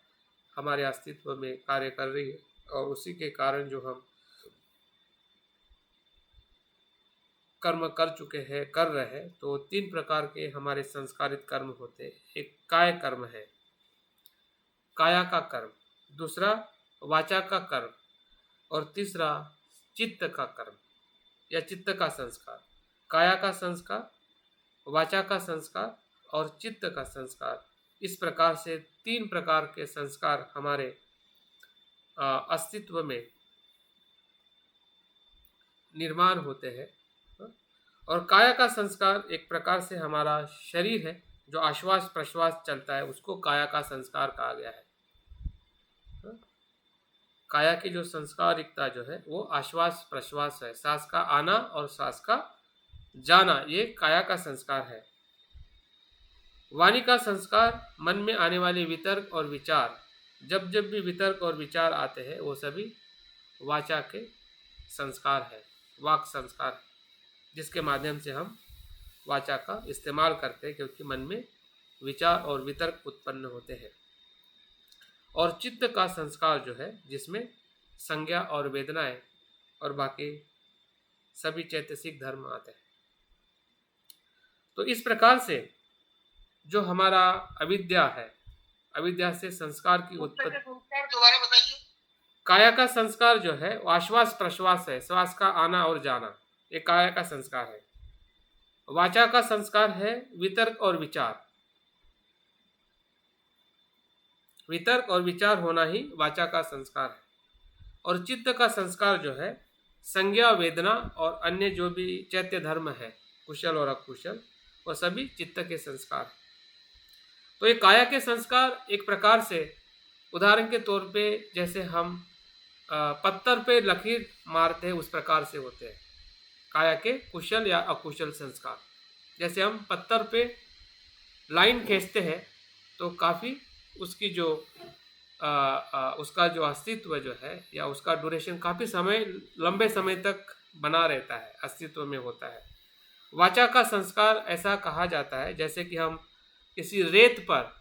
हमारे अस्तित्व में कार्य कर रही है, और उसी के कारण जो हम कर्म कर चुके हैं, कर रहे हैं। तो 3 प्रकार के हमारे संस्कारित कर्म होते हैं। एक काय कर्म है, काया का कर्म, दूसरा वाचा का कर्म, और तीसरा चित्त का कर्म या चित्त का संस्कार। काया का संस्कार, वाचा का संस्कार और चित्त का संस्कार, इस प्रकार से 3 प्रकार के संस्कार हमारे अस्तित्व में निर्माण होते हैं। और काया का संस्कार एक प्रकार से हमारा शरीर है, जो आश्वास प्रश्वास चलता है, उसको काया का संस्कार कहा गया है। काया की जो संस्कारिकता जो है वो आश्वास प्रश्वास है, सांस का आना और सांस का जाना, ये काया का संस्कार है। वाणी का संस्कार मन में आने वाले वितर्क और विचार, जब जब भी वितर्क और विचार आते हैं वो सभी वाचा के संस्कार है, वाक संस्कार है, जिसके माध्यम से हम वाचा का इस्तेमाल करते हैं, क्योंकि मन में विचार और वितर्क उत्पन्न होते हैं। और चित्त का संस्कार जो है, जिसमें संज्ञा और वेदनाएं और बाकी सभी चैतसिक धर्म आते हैं। तो इस प्रकार से जो हमारा अविद्या है, अविद्या से संस्कार की उत्पत्ति। दोबारा बताइए। काया का संस्कार जो है वो आश्वास प्रश्वास है, श्वास का आना और जाना, ये काया का संस्कार है। वाचा का संस्कार है वितर्क और विचार, वितर्क और विचार होना ही वाचा का संस्कार है। और चित्त का संस्कार जो है संज्ञा, वेदना और अन्य जो भी चैत्य धर्म है, कुशल और अकुशल, वह सभी चित्त के संस्कार है। तो ये काया के संस्कार एक प्रकार से, उदाहरण के तौर पे जैसे हम पत्थर पे लकीर मारते हैं उस प्रकार से होते हैं काया के कुशल या अकुशल संस्कार। जैसे हम पत्थर पे लाइन खींचते हैं तो काफ़ी उसकी जो उसका जो अस्तित्व जो है या उसका ड्यूरेशन काफ़ी समय, लंबे समय तक बना रहता है, अस्तित्व में होता है। वाचा का संस्कार ऐसा कहा जाता है जैसे कि हम किसी रेत पर,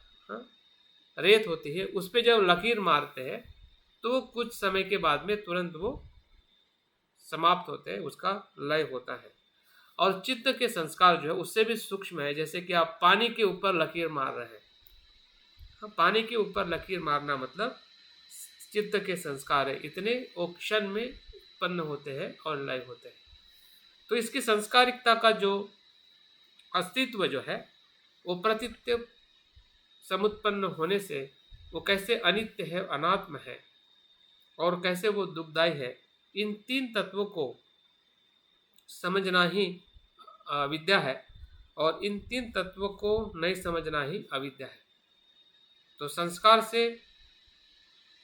रेत होती है, उस पर जब लकीर मारते हैं तो कुछ समय के बाद में तुरंत वो समाप्त होते हैं, उसका लय होता है। और चित्त के संस्कार जो है उससे भी सूक्ष्म है, जैसे कि आप पानी के ऊपर लकीर मार रहे हैं। पानी के ऊपर लकीर मारना मतलब चित्त के संस्कार है, इतने वो क्षण में उत्पन्न होते हैं और लय होते हैं। तो इसकी संस्कारिकता का जो अस्तित्व जो है वो प्रतित्व समुत्पन्न होने से वो कैसे अनित्य है, अनात्म है, और कैसे वो दुखदायी है, इन 3 तत्वों को समझना ही विद्या है, और इन 3 तत्वों को नहीं समझना ही अविद्या है। तो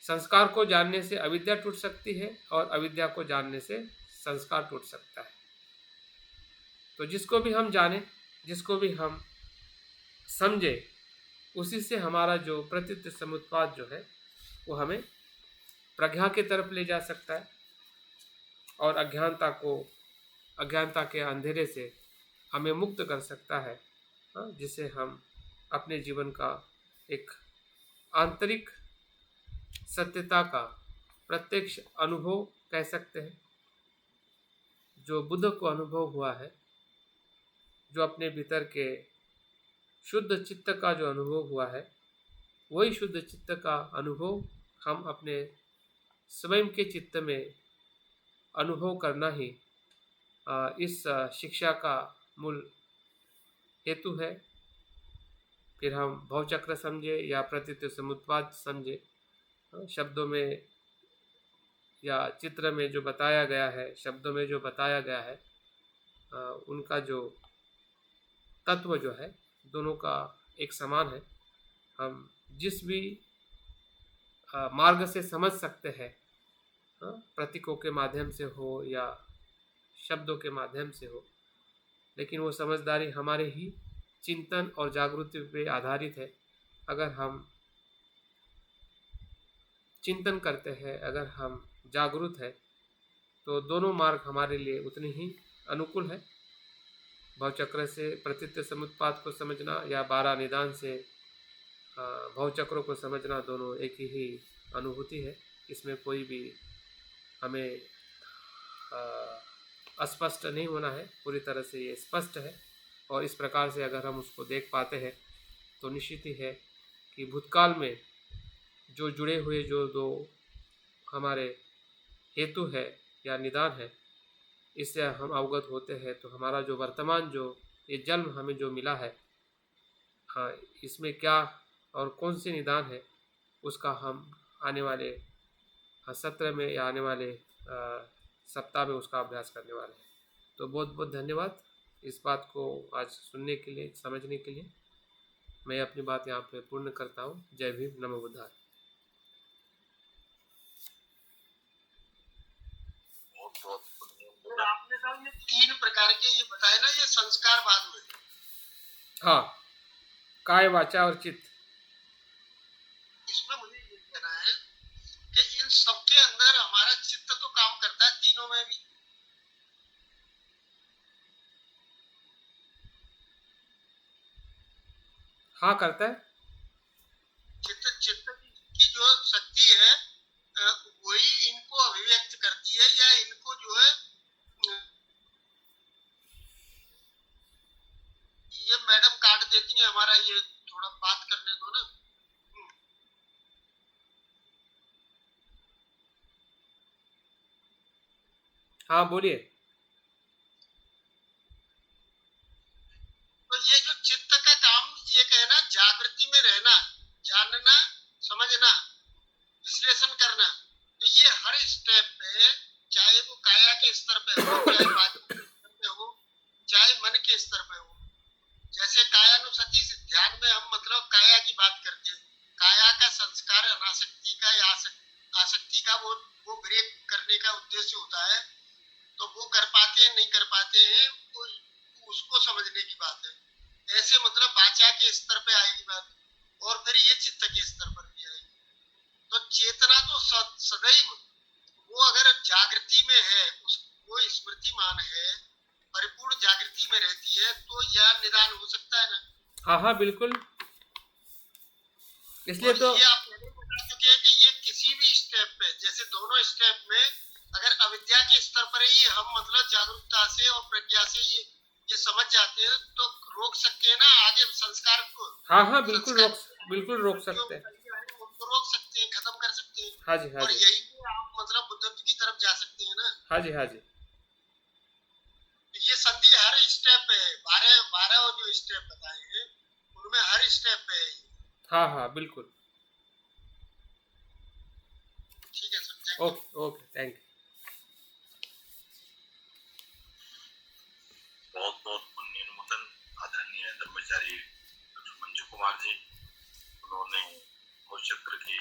संस्कार को जानने से अविद्या टूट सकती है, और अविद्या को जानने से संस्कार टूट सकता है। तो जिसको भी हम जाने, जिसको भी हम समझे, उसी से हमारा जो प्रतित्व समुत्पाद जो है वो हमें प्रज्ञा की तरफ ले जा सकता है, और अज्ञानता के अंधेरे से हमें मुक्त कर सकता है, जिसे हम अपने जीवन का एक आंतरिक सत्यता का प्रत्यक्ष अनुभव कह सकते हैं, जो बुद्ध को अनुभव हुआ है, जो अपने भीतर के शुद्ध चित्त का जो अनुभव हुआ है, वही शुद्ध चित्त का अनुभव हम अपने स्वयं के चित्त में अनुभव करना ही इस शिक्षा का मूल हेतु है। फिर हम भवचक्र समझे या प्रतीत समुत्पाद समझे, शब्दों में या चित्र में जो बताया गया है, शब्दों में जो बताया गया है, उनका जो तत्व जो है दोनों का एक समान है। हम जिस भी मार्ग से समझ सकते हैं, प्रतीकों के माध्यम से हो या शब्दों के माध्यम से हो, लेकिन वो समझदारी हमारे ही चिंतन और जागृति पे आधारित है। अगर हम चिंतन करते हैं, अगर हम जागरूक है, तो दोनों मार्ग हमारे लिए उतने ही अनुकूल है। भवचक्र से प्रतीत समुत्पाद को समझना या 12 निदान से भवचक्रों को समझना, दोनों एक ही अनुभूति है। इसमें कोई भी हमें अस्पष्ट नहीं होना है, पूरी तरह से ये स्पष्ट है। और इस प्रकार से अगर हम उसको देख पाते हैं तो निश्चित ही है कि भूतकाल में जो जुड़े हुए जो दो हमारे हेतु है या निदान है, इससे हम अवगत होते हैं, तो हमारा जो वर्तमान जो ये जन्म हमें जो मिला है, हाँ, इसमें क्या और कौन से निदान है, उसका हम आने वाले सत्र में या आने वाले सप्ताह में उसका अभ्यास करने वाले हैं। तो बहुत बहुत धन्यवाद इस बात को आज सुनने के लिए, समझने के लिए। मैं अपनी बात यहाँ पे पूर्ण करता हूँ। जय भीम, नमो बुद्धाय। आपने साहब ये 3 प्रकार के ये बताए ना, ये संस्कार बाद में, हाँ, काय, वाचा और चित्त। इसमें मुझे ये कहना है कि इन सबके अंदर हमारा चित्त तो काम करता है, तीनों में भी। हाँ, करता है। चित्त की जो शक्ति है वही इनको अभिव्यक्त करती है, या इनको जो है ये मैडम काट देती है हमारा, ये थोड़ा बात करने दो ना। हाँ, बोलिए। तो ये जो चित्त का काम एक है ना, जागृति में रहना, जानना, समझना, विश्लेषण करना। तो ये हर स्टेप पे, चाहे वो काया के स्तर पे हो, चाहे वाचा के स्तर पे हो, चाहे मन के स्तर पे हो। जैसे कायानुसति से ध्यान में हम मतलब काया की बात करते हैं, काया का संस्कार अनासक्ति का या आसक्ति का वो ब्रेक करने का उद्देश्य होता है। तो वो कर पाते हैं नहीं कर पाते हैं, तो उसको समझने की बात है। ऐसे मतलब वाचा के स्तर पे आएगी बात, और फिर ये चित्त के स्तर पर भी आएगी। तो चेतना तो सदैव वो अगर जागृति में है, वो स्मृतिमान है, परिपूर्ण जागृति में रहती है, तो यह निदान हो सकता है ना। हाँ हाँ, बिल्कुल। इसलिए तो ये आप पहले बता चुके हैं कि ये किसी भी स्टेप पे, जैसे दोनों स्टेप में अगर अविद्या के स्तर पर ही हम मतलब जागरूकता से और प्रज्ञा से ये समझ जाते हैं, तो रोक सकते हैं ना आगे संस्कार को। हाँ हाँ, बिल्कुल रोक सकते हैं, उनको रोक सकते हैं, खत्म कर सकते हैं। हाँ जी, हाँ और जी, यही आप मतलब बुद्धत्व की तरफ जा सकते हैं ना। हाँ जी, हाँ जी। ये संधि हर स्टेप पे है, 12 जो स्टेप बताए हैं उनमें हर स्टेप पे है। हाँ हाँ, बिल्कुल। ठीक है sir, okay okay, thank you. बहुत बहुत पुण्यनुमोदन आदरणीय धर्माचार्य मंजू कुमार जी, उन्होंने भवचक्र की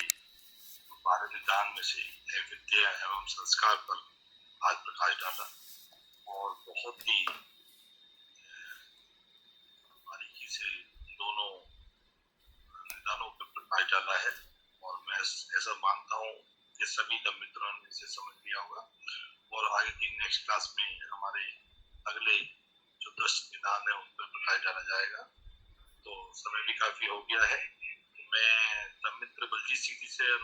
12 निदान में से विद्या एवं संस्कार पर आज प्रकाश डाला और बहुत ही बारीकी से दोनों निदानों पर प्रकाश डाला है। और मैं ऐसा मानता हूँ कि सभी मित्रों ने इसे समझ लिया होगा, और आगे की नेक्स्ट क्लास में हमारे अगले जो 10 निदान है उन पर प्रकाश डाला जाएगा। तो समय भी काफी हो गया है। मैं तब मित्र बलजीत सिंह जी से